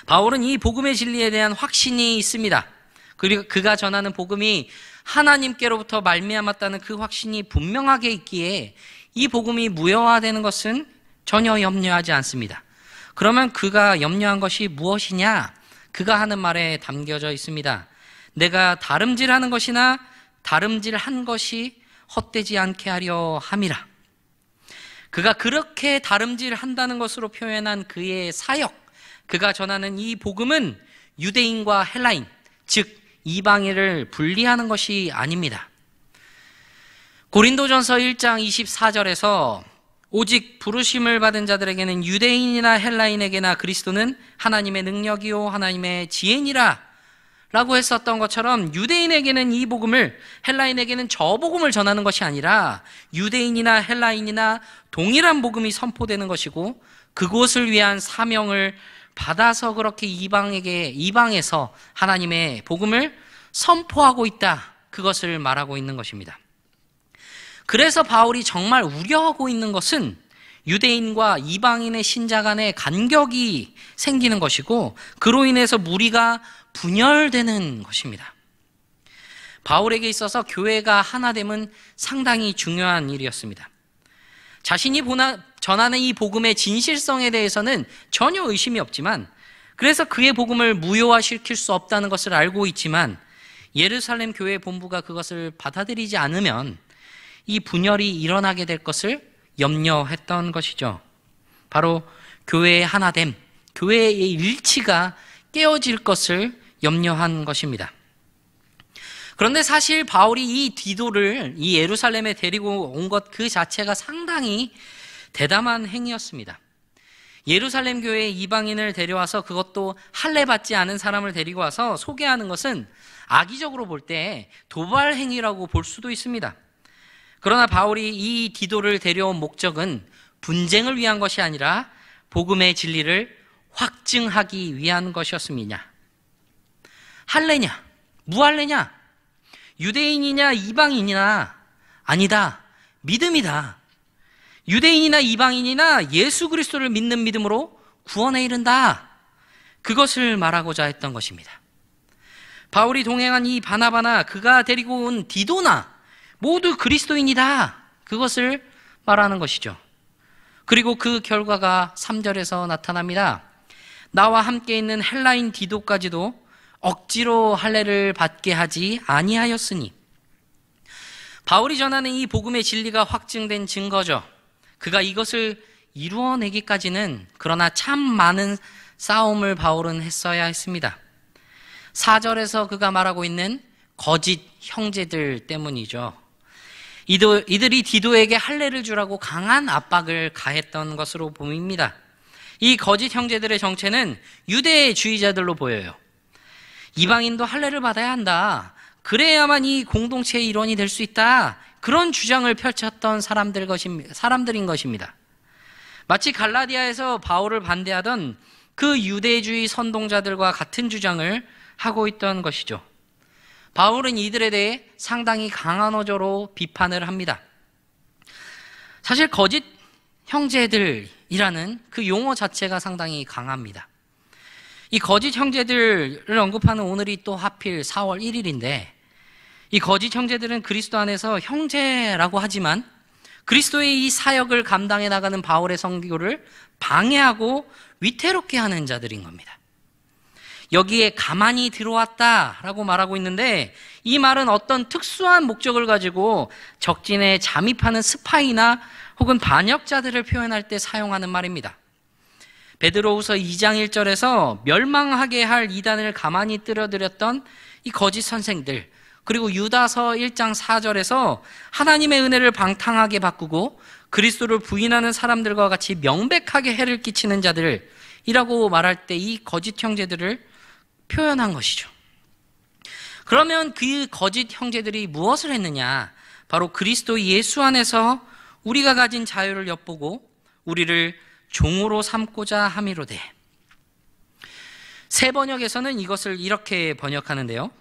바울은 이 복음의 진리에 대한 확신이 있습니다. 그리고 그가 전하는 복음이 하나님께로부터 말미암았다는 그 확신이 분명하게 있기에 이 복음이 무효화되는 것은 전혀 염려하지 않습니다. 그러면 그가 염려한 것이 무엇이냐? 그가 하는 말에 담겨져 있습니다. 내가 다름질하는 것이나 다름질한 것이 헛되지 않게 하려 함이라. 그가 그렇게 다름질한다는 것으로 표현한 그의 사역, 그가 전하는 이 복음은 유대인과 헬라인, 즉 이방인을 분리하는 것이 아닙니다. 고린도전서 1장 24절에서 오직 부르심을 받은 자들에게는 유대인이나 헬라인에게나 그리스도는 하나님의 능력이요 하나님의 지혜니라 라고 했었던 것처럼 유대인에게는 이 복음을, 헬라인에게는 저 복음을 전하는 것이 아니라 유대인이나 헬라인이나 동일한 복음이 선포되는 것이고, 그곳을 위한 사명을 받아서 그렇게 이방에서 하나님의 복음을 선포하고 있다, 그것을 말하고 있는 것입니다. 그래서 바울이 정말 우려하고 있는 것은 유대인과 이방인의 신자 간의 간격이 생기는 것이고, 그로 인해서 무리가 분열되는 것입니다. 바울에게 있어서 교회가 하나됨은 상당히 중요한 일이었습니다. 자신이 전하는 이 복음의 진실성에 대해서는 전혀 의심이 없지만, 그래서 그의 복음을 무효화시킬 수 없다는 것을 알고 있지만, 예루살렘 교회 본부가 그것을 받아들이지 않으면 이 분열이 일어나게 될 것을 염려했던 것이죠. 바로 교회의 하나됨, 교회의 일치가 깨어질 것을 염려한 것입니다. 그런데 사실 바울이 이 디도를 이 예루살렘에 데리고 온 것 그 자체가 상당히 대담한 행위였습니다. 예루살렘 교회에 이방인을 데려와서, 그것도 할례 받지 않은 사람을 데리고 와서 소개하는 것은 악의적으로 볼 때 도발 행위라고 볼 수도 있습니다. 그러나 바울이 이 디도를 데려온 목적은 분쟁을 위한 것이 아니라 복음의 진리를 확증하기 위한 것이었습니다. 할례냐? 무할례냐? 유대인이냐 이방인이냐? 아니다. 믿음이다. 유대인이나 이방인이나 예수 그리스도를 믿는 믿음으로 구원에 이른다. 그것을 말하고자 했던 것입니다. 바울이 동행한 이 바나바나 그가 데리고 온 디도나 모두 그리스도인이다. 그것을 말하는 것이죠. 그리고 그 결과가 3절에서 나타납니다. 나와 함께 있는 헬라인 디도까지도 억지로 할례를 받게 하지 아니하였으니. 바울이 전하는 이 복음의 진리가 확증된 증거죠. 그가 이것을 이루어내기까지는 그러나 참 많은 싸움을 바울은 했어야 했습니다. 4절에서 그가 말하고 있는 거짓 형제들 때문이죠. 이들이 디도에게 할례를 주라고 강한 압박을 가했던 것으로 보입니다. 이 거짓 형제들의 정체는 유대주의자들로 보여요. 이방인도 할례를 받아야 한다. 그래야만 이 공동체의 일원이 될 수 있다. 그런 주장을 펼쳤던 사람들인 것입니다. 마치 갈라디아에서 바울을 반대하던 그 유대주의 선동자들과 같은 주장을 하고 있던 것이죠. 바울은 이들에 대해 상당히 강한 어조로 비판을 합니다. 사실 거짓 형제들이라는 그 용어 자체가 상당히 강합니다. 이 거짓 형제들을 언급하는 오늘이 또 하필 4월 1일인데 이 거짓 형제들은 그리스도 안에서 형제라고 하지만 그리스도의 이 사역을 감당해 나가는 바울의 선교를 방해하고 위태롭게 하는 자들인 겁니다. 여기에 가만히 들어왔다라고 말하고 있는데 이 말은 어떤 특수한 목적을 가지고 적진에 잠입하는 스파이나 혹은 반역자들을 표현할 때 사용하는 말입니다. 베드로후서 2장 1절에서 멸망하게 할 이단을 가만히 끌어들였던 이 거짓 선생들, 그리고 유다서 1장 4절에서 하나님의 은혜를 방탕하게 바꾸고 그리스도를 부인하는 사람들과 같이 명백하게 해를 끼치는 자들이라고 말할 때 이 거짓 형제들을 표현한 것이죠. 그러면 그 거짓 형제들이 무엇을 했느냐? 바로 그리스도 예수 안에서 우리가 가진 자유를 엿보고 우리를 종으로 삼고자 함이로되. 새 번역에서는 이것을 이렇게 번역하는데요.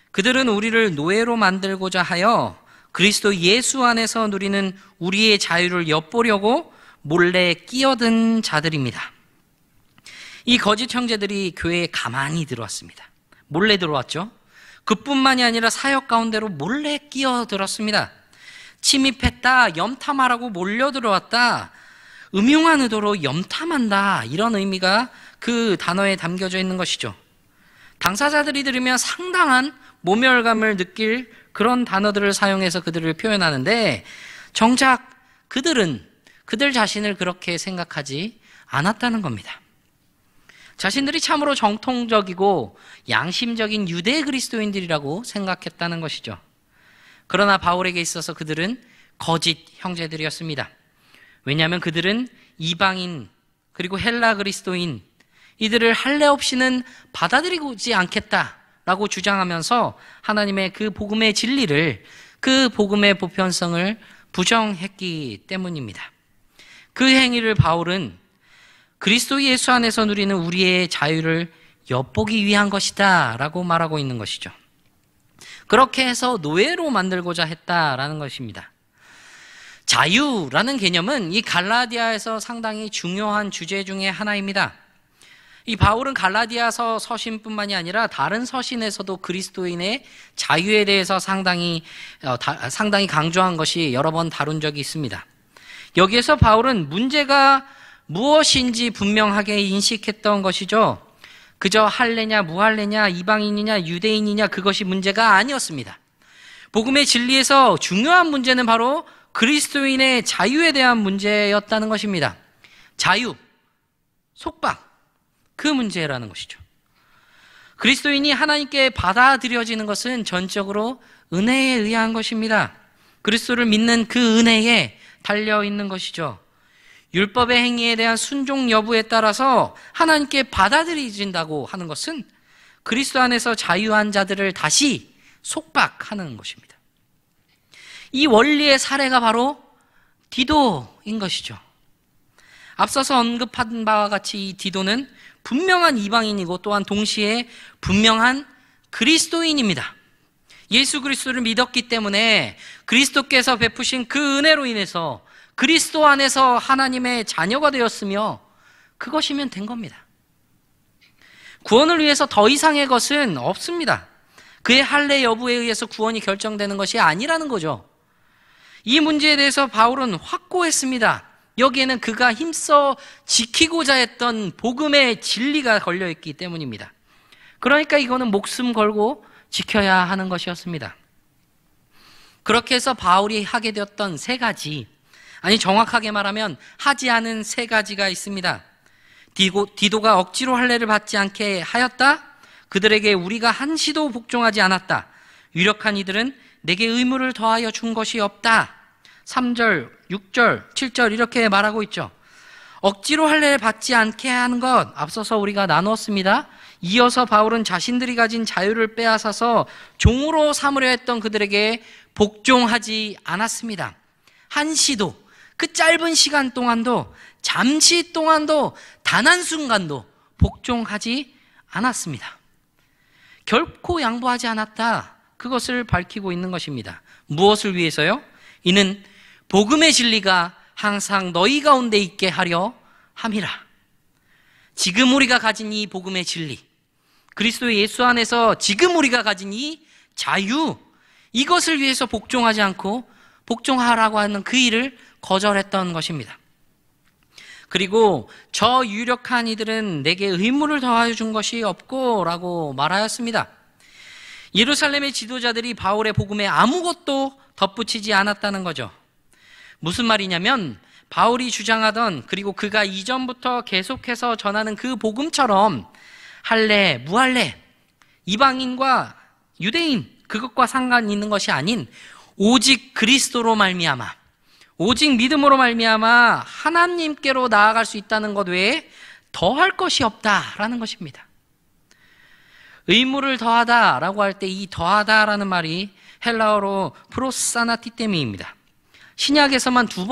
그들은 우리를 노예로 만들고자 하여 그리스도 예수 안에서 누리는 우리의 자유를 엿보려고 몰래 끼어든 자들입니다. 이 거짓 형제들이 교회에 가만히 들어왔습니다. 몰래 들어왔죠. 그뿐만이 아니라 사역 가운데로 몰래 끼어들었습니다. 침입했다, 염탐하라고 몰려 들어왔다. 음흉한 의도로 염탐한다, 이런 의미가 그 단어에 담겨져 있는 것이죠. 당사자들이 들으면 상당한 모멸감을 느낄 그런 단어들을 사용해서 그들을 표현하는데, 정작 그들은 그들 자신을 그렇게 생각하지 않았다는 겁니다. 자신들이 참으로 정통적이고 양심적인 유대 그리스도인들이라고 생각했다는 것이죠. 그러나 바울에게 있어서 그들은 거짓 형제들이었습니다. 왜냐하면 그들은 이방인 그리고 헬라 그리스도인, 이들을 할례 없이는 받아들이지 않겠다라고 주장하면서 하나님의 그 복음의 진리를, 그 복음의 보편성을 부정했기 때문입니다. 그 행위를 바울은 그리스도 예수 안에서 누리는 우리의 자유를 엿보기 위한 것이다 라고 말하고 있는 것이죠. 그렇게 해서 노예로 만들고자 했다라는 것입니다. 자유라는 개념은 이 갈라디아에서 상당히 중요한 주제 중에 하나입니다. 이 바울은 갈라디아서 서신뿐만이 아니라 다른 서신에서도 그리스도인의 자유에 대해서 상당히 강조한 것이 여러 번 다룬 적이 있습니다. 여기에서 바울은 문제가 무엇인지 분명하게 인식했던 것이죠. 그저 할례냐 무할례냐, 이방인이냐 유대인이냐, 그것이 문제가 아니었습니다. 복음의 진리에서 중요한 문제는 바로 그리스도인의 자유에 대한 문제였다는 것입니다. 자유, 속박, 그 문제라는 것이죠. 그리스도인이 하나님께 받아들여지는 것은 전적으로 은혜에 의한 것입니다. 그리스도를 믿는 그 은혜에 달려있는 것이죠. 율법의 행위에 대한 순종 여부에 따라서 하나님께 받아들여진다고 하는 것은 그리스도 안에서 자유한 자들을 다시 속박하는 것입니다. 이 원리의 사례가 바로 디도인 것이죠. 앞서서 언급한 바와 같이 이 디도는 분명한 이방인이고 또한 동시에 분명한 그리스도인입니다. 예수 그리스도를 믿었기 때문에 그리스도께서 베푸신 그 은혜로 인해서 그리스도 안에서 하나님의 자녀가 되었으며 그것이면 된 겁니다. 구원을 위해서 더 이상의 것은 없습니다. 그의 할례 여부에 의해서 구원이 결정되는 것이 아니라는 거죠. 이 문제에 대해서 바울은 확고했습니다. 여기에는 그가 힘써 지키고자 했던 복음의 진리가 걸려있기 때문입니다. 그러니까 이거는 목숨 걸고 지켜야 하는 것이었습니다. 그렇게 해서 바울이 하게 되었던 세 가지, 아니 정확하게 말하면 하지 않은 세 가지가 있습니다. 디도가 억지로 할례를 받지 않게 하였다. 그들에게 우리가 한시도 복종하지 않았다. 유력한 이들은 내게 의무를 더하여 준 것이 없다. 3절, 6절, 7절 이렇게 말하고 있죠. 억지로 할례를 받지 않게 하는 것, 앞서서 우리가 나누었습니다. 이어서 바울은 자신들이 가진 자유를 빼앗아서 종으로 삼으려 했던 그들에게 복종하지 않았습니다. 한시도, 그 짧은 시간 동안도, 잠시 동안도, 단 한순간도 복종하지 않았습니다. 결코 양보하지 않았다. 그것을 밝히고 있는 것입니다. 무엇을 위해서요? 이는 복음의 진리가 항상 너희 가운데 있게 하려 함이라. 지금 우리가 가진 이 복음의 진리, 그리스도 예수 안에서 지금 우리가 가진 이 자유, 이것을 위해서 복종하지 않고 복종하라고 하는 그 일을 거절했던 것입니다. 그리고 저 유력한 이들은 내게 의무를 더하여 준 것이 없고 라고 말하였습니다. 예루살렘의 지도자들이 바울의 복음에 아무것도 덧붙이지 않았다는 거죠. 무슨 말이냐면 바울이 주장하던, 그리고 그가 이전부터 계속해서 전하는 그 복음처럼 할례, 무할례, 이방인과 유대인, 그것과 상관 있는 것이 아닌 오직 그리스도로 말미암아, 오직 믿음으로 말미암아 하나님께로 나아갈 수 있다는 것 외에 더할 것이 없다라는 것입니다. 의무를 더하다라고 할 때 이 더하다라는 말이 헬라어로 프로사나티테미입니다. 신약에서만 두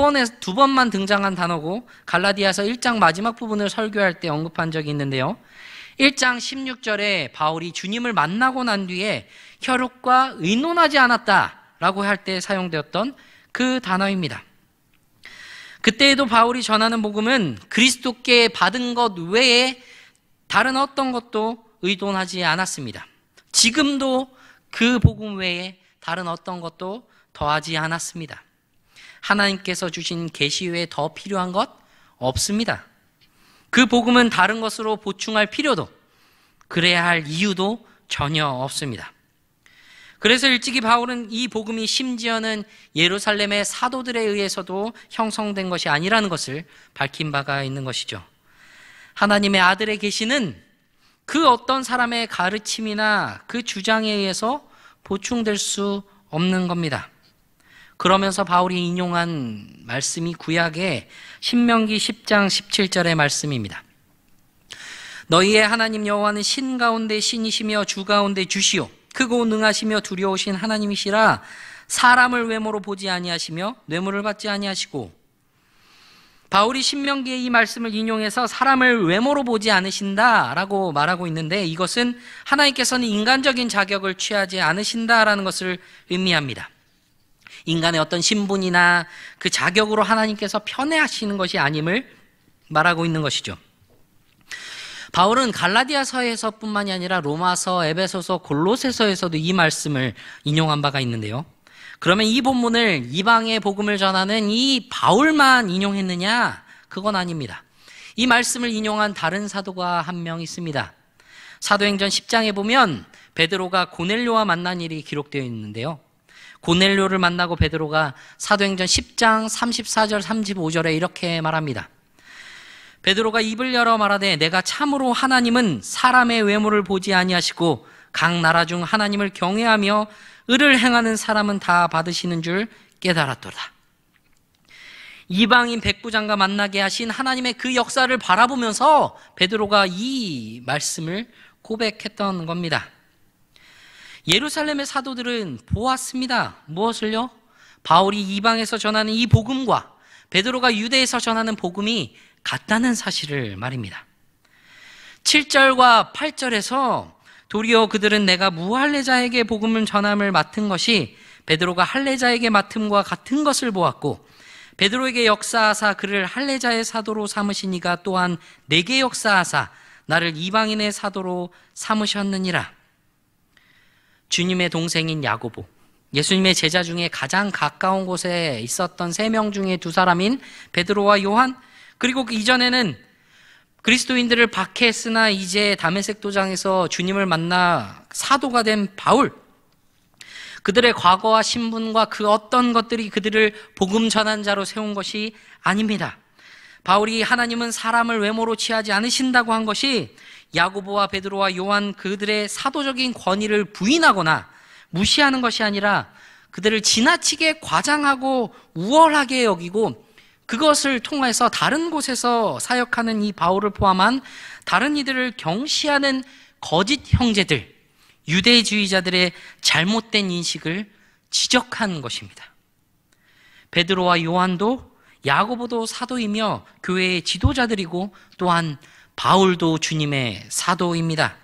번만 등장한 단어고 갈라디아서 1장 마지막 부분을 설교할 때 언급한 적이 있는데요. 1장 16절에 바울이 주님을 만나고 난 뒤에 혈육과 의논하지 않았다라고 할 때 사용되었던 그 단어입니다. 그때에도 바울이 전하는 복음은 그리스도께 받은 것 외에 다른 어떤 것도 의논하지 않았습니다. 지금도 그 복음 외에 다른 어떤 것도 더하지 않았습니다. 하나님께서 주신 계시 외에 더 필요한 것 없습니다. 그 복음은 다른 것으로 보충할 필요도, 그래야 할 이유도 전혀 없습니다. 그래서 일찍이 바울은 이 복음이 심지어는 예루살렘의 사도들에 의해서도 형성된 것이 아니라는 것을 밝힌 바가 있는 것이죠. 하나님의 아들의 계시는 그 어떤 사람의 가르침이나 그 주장에 의해서 보충될 수 없는 겁니다. 그러면서 바울이 인용한 말씀이 구약의 신명기 10장 17절의 말씀입니다. 너희의 하나님 여호와는 신 가운데 신이시며 주 가운데 주시오 크고 능하시며 두려우신 하나님이시라. 사람을 외모로 보지 아니하시며 뇌물을 받지 아니하시고. 바울이 신명기의 이 말씀을 인용해서 사람을 외모로 보지 않으신다라고 말하고 있는데, 이것은 하나님께서는 인간적인 자격을 취하지 않으신다라는 것을 의미합니다. 인간의 어떤 신분이나 그 자격으로 하나님께서 편애하시는 것이 아님을 말하고 있는 것이죠. 바울은 갈라디아서에서뿐만이 아니라 로마서, 에베소서, 골로새서에서도 이 말씀을 인용한 바가 있는데요. 그러면 이 본문을 이방의 복음을 전하는 이 바울만 인용했느냐? 그건 아닙니다. 이 말씀을 인용한 다른 사도가 한 명 있습니다. 사도행전 10장에 보면 베드로가 고넬료와 만난 일이 기록되어 있는데요. 고넬료를 만나고 베드로가 사도행전 10장 34절 35절에 이렇게 말합니다. 베드로가 입을 열어 말하되 내가 참으로 하나님은 사람의 외모를 보지 아니하시고 각 나라 중 하나님을 경외하며 의를 행하는 사람은 다 받으시는 줄 깨달았도다. 이방인 백부장과 만나게 하신 하나님의 그 역사를 바라보면서 베드로가 이 말씀을 고백했던 겁니다. 예루살렘의 사도들은 보았습니다. 무엇을요? 바울이 이방에서 전하는 이 복음과 베드로가 유대에서 전하는 복음이 같다는 사실을 말입니다. 7절과 8절에서 도리어 그들은 내가 무할례자에게 복음을 전함을 맡은 것이 베드로가 할례자에게 맡음과 같은 것을 보았고, 베드로에게 역사하사 그를 할례자의 사도로 삼으시니가 또한 내게 역사하사 나를 이방인의 사도로 삼으셨느니라. 주님의 동생인 야고보, 예수님의 제자 중에 가장 가까운 곳에 있었던 3명 중에 2사람인 베드로와 요한, 그리고 그 이전에는 그리스도인들을 박해했으나 이제 다메섹 도장에서 주님을 만나 사도가 된 바울, 그들의 과거와 신분과 그 어떤 것들이 그들을 복음 전한 자로 세운 것이 아닙니다. 바울이 하나님은 사람을 외모로 취하지 않으신다고 한 것이 야고보와 베드로와 요한 그들의 사도적인 권위를 부인하거나 무시하는 것이 아니라 그들을 지나치게 과장하고 우월하게 여기고 그것을 통해서 다른 곳에서 사역하는 이 바울을 포함한 다른 이들을 경시하는 거짓 형제들, 유대주의자들의 잘못된 인식을 지적한 것입니다. 베드로와 요한도 야고보도 사도이며 교회의 지도자들이고 또한 바울도 주님의 사도입니다.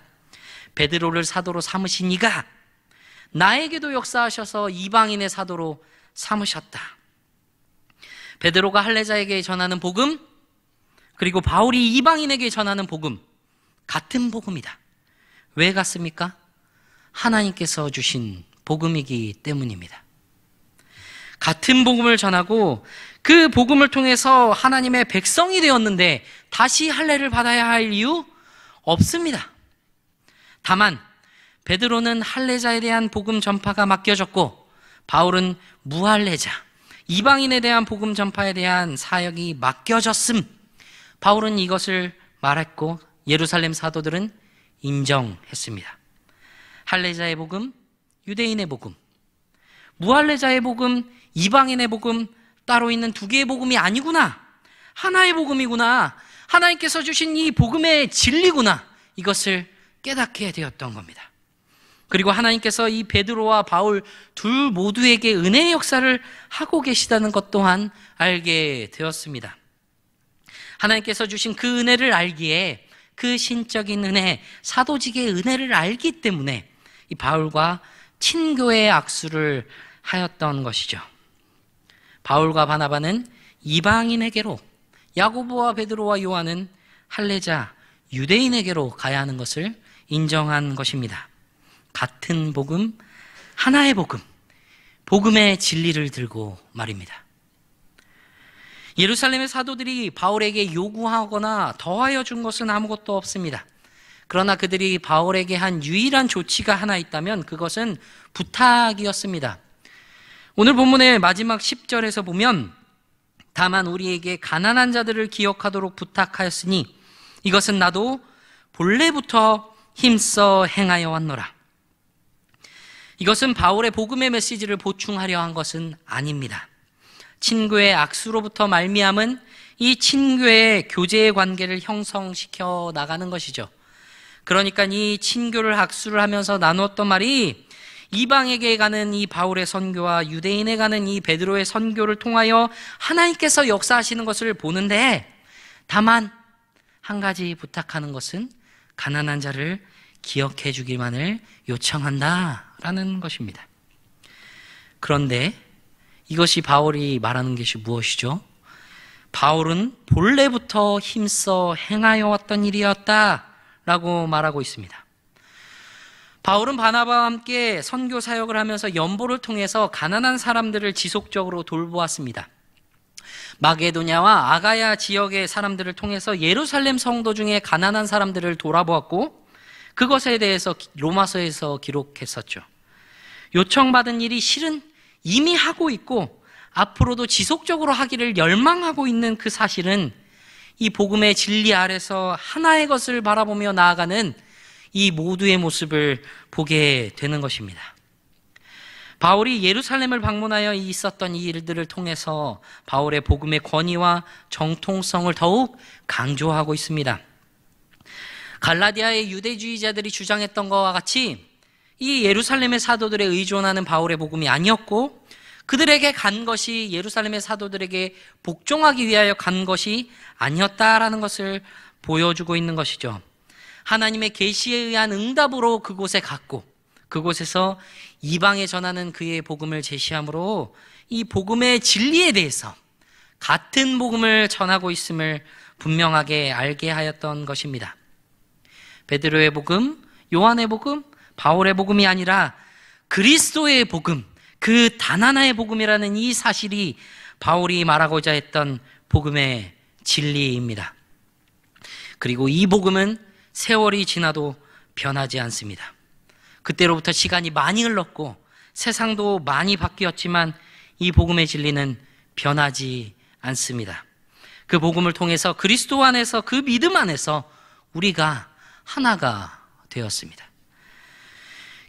베드로를 사도로 삼으신 이가 나에게도 역사하셔서 이방인의 사도로 삼으셨다. 베드로가 할례자에게 전하는 복음, 그리고 바울이 이방인에게 전하는 복음, 같은 복음이다. 왜 같습니까? 하나님께서 주신 복음이기 때문입니다. 같은 복음을 전하고 그 복음을 통해서 하나님의 백성이 되었는데 다시 할례를 받아야 할 이유 없습니다. 다만 베드로는 할례자에 대한 복음 전파가 맡겨졌고 바울은 무할례자, 이방인에 대한 복음 전파에 대한 사역이 맡겨졌음. 바울은 이것을 말했고 예루살렘 사도들은 인정했습니다. 할례자의 복음, 유대인의 복음, 무할례자의 복음, 이방인의 복음, 따로 있는 2개의 복음이 아니구나, 하나의 복음이구나, 하나님께서 주신 이 복음의 진리구나, 이것을 깨닫게 되었던 겁니다. 그리고 하나님께서 이 베드로와 바울 둘 모두에게 은혜의 역사를 하고 계시다는 것 또한 알게 되었습니다. 하나님께서 주신 그 은혜를 알기에, 그 신적인 은혜, 사도직의 은혜를 알기 때문에 이 바울과 친교의 악수를 하였던 것이죠. 바울과 바나바는 이방인에게로, 야고보와 베드로와 요한은 할례자, 유대인에게로 가야 하는 것을 인정한 것입니다. 같은 복음, 하나의 복음, 복음의 진리를 들고 말입니다. 예루살렘의 사도들이 바울에게 요구하거나 더하여 준 것은 아무것도 없습니다. 그러나 그들이 바울에게 한 유일한 조치가 하나 있다면 그것은 부탁이었습니다. 오늘 본문의 마지막 10절에서 보면 다만 우리에게 가난한 자들을 기억하도록 부탁하였으니 이것은 나도 본래부터 힘써 행하여 왔노라. 이것은 바울의 복음의 메시지를 보충하려 한 것은 아닙니다. 친교의 악수로부터 말미암은 이 친교의 교제의 관계를 형성시켜 나가는 것이죠. 그러니까 이 친교를 악수를 하면서 나누었던 말이 이방에게 가는 이 바울의 선교와 유대인에 가는 이 베드로의 선교를 통하여 하나님께서 역사하시는 것을 보는데 다만 한 가지 부탁하는 것은 가난한 자를 기억해 주기만을 요청한다라는 것입니다. 그런데 이것이 바울이 말하는 것이 무엇이죠? 바울은 본래부터 힘써 행하여 왔던 일이었다라고 말하고 있습니다. 바울은 바나바와 함께 선교 사역을 하면서 연보를 통해서 가난한 사람들을 지속적으로 돌보았습니다. 마게도냐와 아가야 지역의 사람들을 통해서 예루살렘 성도 중에 가난한 사람들을 돌아보았고 그것에 대해서 로마서에서 기록했었죠. 요청받은 일이 실은 이미 하고 있고 앞으로도 지속적으로 하기를 열망하고 있는 그 사실은 이 복음의 진리 아래서 하나의 것을 바라보며 나아가는 이 모두의 모습을 보게 되는 것입니다. 바울이 예루살렘을 방문하여 있었던 이 일들을 통해서 바울의 복음의 권위와 정통성을 더욱 강조하고 있습니다. 갈라디아의 유대주의자들이 주장했던 것과 같이 이 예루살렘의 사도들에 의존하는 바울의 복음이 아니었고 그들에게 간 것이 예루살렘의 사도들에게 복종하기 위하여 간 것이 아니었다라는 것을 보여주고 있는 것이죠. 하나님의 계시에 의한 응답으로 그곳에 갔고 그곳에서 이방에 전하는 그의 복음을 제시함으로 이 복음의 진리에 대해서 같은 복음을 전하고 있음을 분명하게 알게 하였던 것입니다. 베드로의 복음, 요한의 복음, 바울의 복음이 아니라 그리스도의 복음, 그 단 하나의 복음이라는 이 사실이 바울이 말하고자 했던 복음의 진리입니다. 그리고 이 복음은 세월이 지나도 변하지 않습니다. 그때로부터 시간이 많이 흘렀고 세상도 많이 바뀌었지만 이 복음의 진리는 변하지 않습니다. 그 복음을 통해서 그리스도 안에서 그 믿음 안에서 우리가 하나가 되었습니다.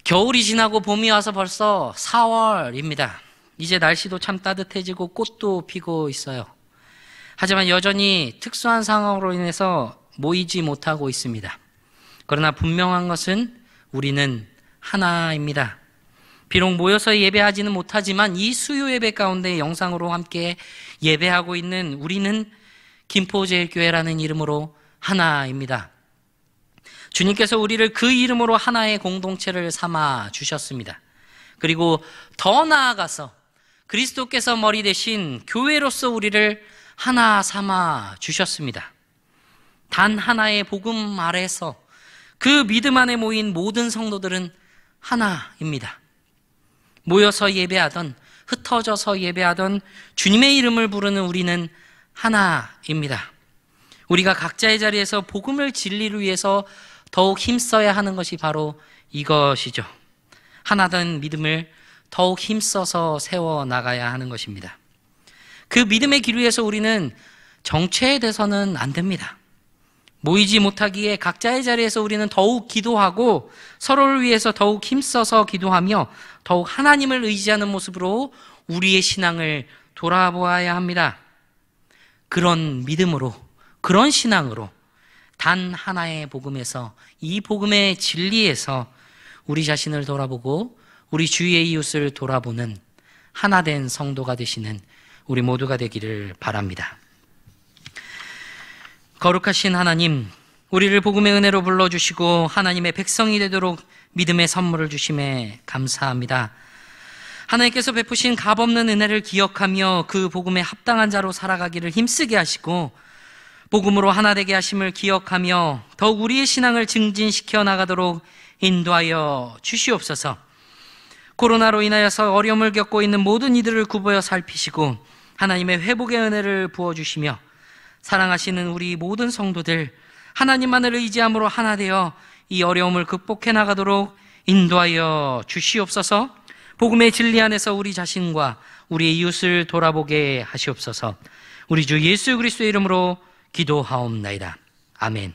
겨울이 지나고 봄이 와서 벌써 4월입니다. 이제 날씨도 참 따뜻해지고 꽃도 피고 있어요. 하지만 여전히 특수한 상황으로 인해서 모이지 못하고 있습니다. 그러나 분명한 것은 우리는 하나입니다. 비록 모여서 예배하지는 못하지만 이 수요 예배 가운데 영상으로 함께 예배하고 있는 우리는 김포제일교회라는 이름으로 하나입니다. 주님께서 우리를 그 이름으로 하나의 공동체를 삼아 주셨습니다. 그리고 더 나아가서 그리스도께서 머리 대신 교회로서 우리를 하나 삼아 주셨습니다. 단 하나의 복음 아래서 그 믿음 안에 모인 모든 성도들은 하나입니다. 모여서 예배하던 흩어져서 예배하던 주님의 이름을 부르는 우리는 하나입니다. 우리가 각자의 자리에서 복음을 진리를 위해서 더욱 힘써야 하는 것이 바로 이것이죠. 하나된 믿음을 더욱 힘써서 세워나가야 하는 것입니다. 그 믿음의 길 위에서 우리는 정체돼서는 안 됩니다. 모이지 못하기에 각자의 자리에서 우리는 더욱 기도하고 서로를 위해서 더욱 힘써서 기도하며 더욱 하나님을 의지하는 모습으로 우리의 신앙을 돌아보아야 합니다. 그런 믿음으로, 그런 신앙으로 단 하나의 복음에서, 이 복음의 진리에서 우리 자신을 돌아보고 우리 주위의 이웃을 돌아보는 하나된 성도가 되시는 우리 모두가 되기를 바랍니다. 거룩하신 하나님, 우리를 복음의 은혜로 불러주시고 하나님의 백성이 되도록 믿음의 선물을 주심에 감사합니다. 하나님께서 베푸신 값없는 은혜를 기억하며 그 복음에 합당한 자로 살아가기를 힘쓰게 하시고 복음으로 하나 되게 하심을 기억하며 더욱 우리의 신앙을 증진시켜 나가도록 인도하여 주시옵소서. 코로나로 인하여서 어려움을 겪고 있는 모든 이들을 굽어여 살피시고 하나님의 회복의 은혜를 부어주시며 사랑하시는 우리 모든 성도들 하나님만을 의지함으로 하나 되어 이 어려움을 극복해 나가도록 인도하여 주시옵소서. 복음의 진리 안에서 우리 자신과 우리의 이웃을 돌아보게 하시옵소서. 우리 주 예수 그리스도의 이름으로 기도하옵나이다. 아멘.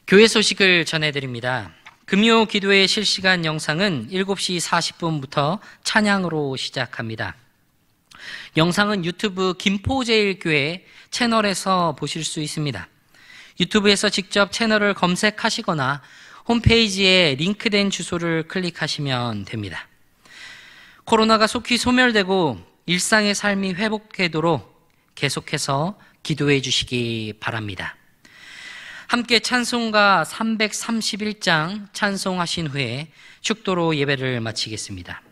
교회 소식을 전해드립니다. 금요 기도의 실시간 영상은 7시 40분부터 찬양으로 시작합니다. 영상은 유튜브 김포제일교회 채널에서 보실 수 있습니다. 유튜브에서 직접 채널을 검색하시거나 홈페이지에 링크된 주소를 클릭하시면 됩니다. 코로나가 속히 소멸되고 일상의 삶이 회복되도록 계속해서 기도해 주시기 바랍니다. 함께 찬송가 331장 찬송하신 후에 축도로 예배를 마치겠습니다.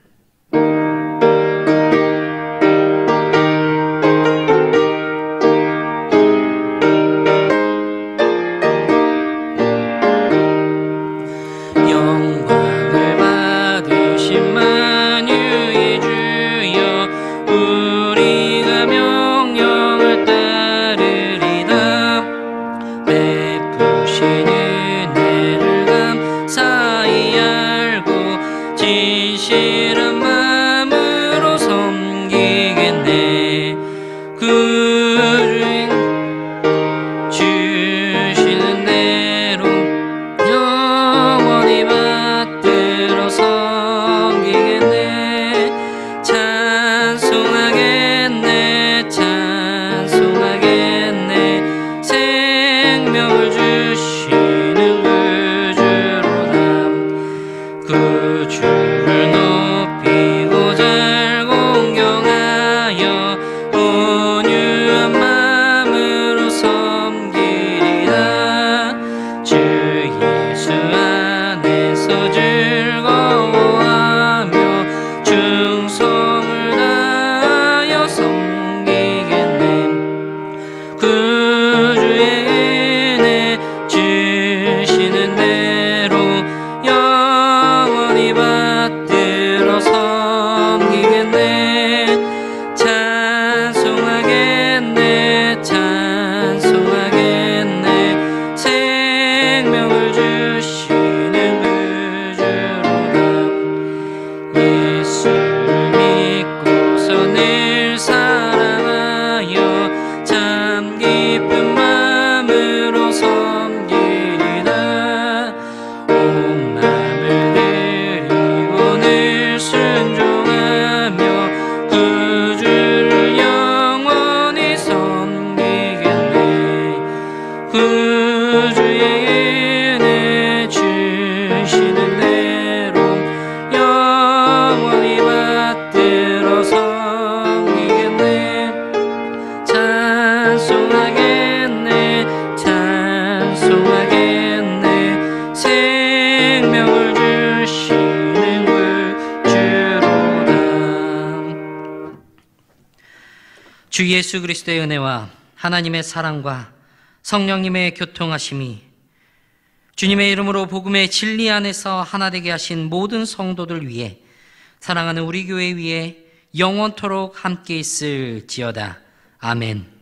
영광을 받으신 만유의 주여 우리가 명령을 따르리다. 베푸신 은혜를 감사히 알고 진실한 마음으로 섬기겠네. 그를 주시는 대로 영원히 받들어 섬기겠네. 찬송하겠네. 찬송하겠네. 생명을 주시는 구주로다. 구주를 높이고 잘 공경하여 온유한 마음으로 섬기리라. 주 예수 안에서 즐거워하며 충성을 다하여 섬기겠네. 구주의 은혜 주시는 대로 영원히 받들어 섬기겠네. 찬송하겠네. 찬송하겠네. 생명을 주시는 구주로다. 예수를 믿고서 늘 사랑하여 참 깊은 마음으로 섬기리라. 온 마음을 드리고 늘 순종하며 구주를 영원히 섬기겠네. 구주의 은혜 주시는 대로 영원히 받들어 섬기겠네. 찬송하겠네. 찬송하겠네. 생명을 주시는 구주로다. 주 예수 그리스도의 은혜와 하나님의 사랑과 성령님의 교통하심이 주님의 이름으로 복음의 진리 안에서 하나 되게 하신 모든 성도들 위해 사랑하는 우리 교회 위에 영원토록 함께 있을지어다. 아멘.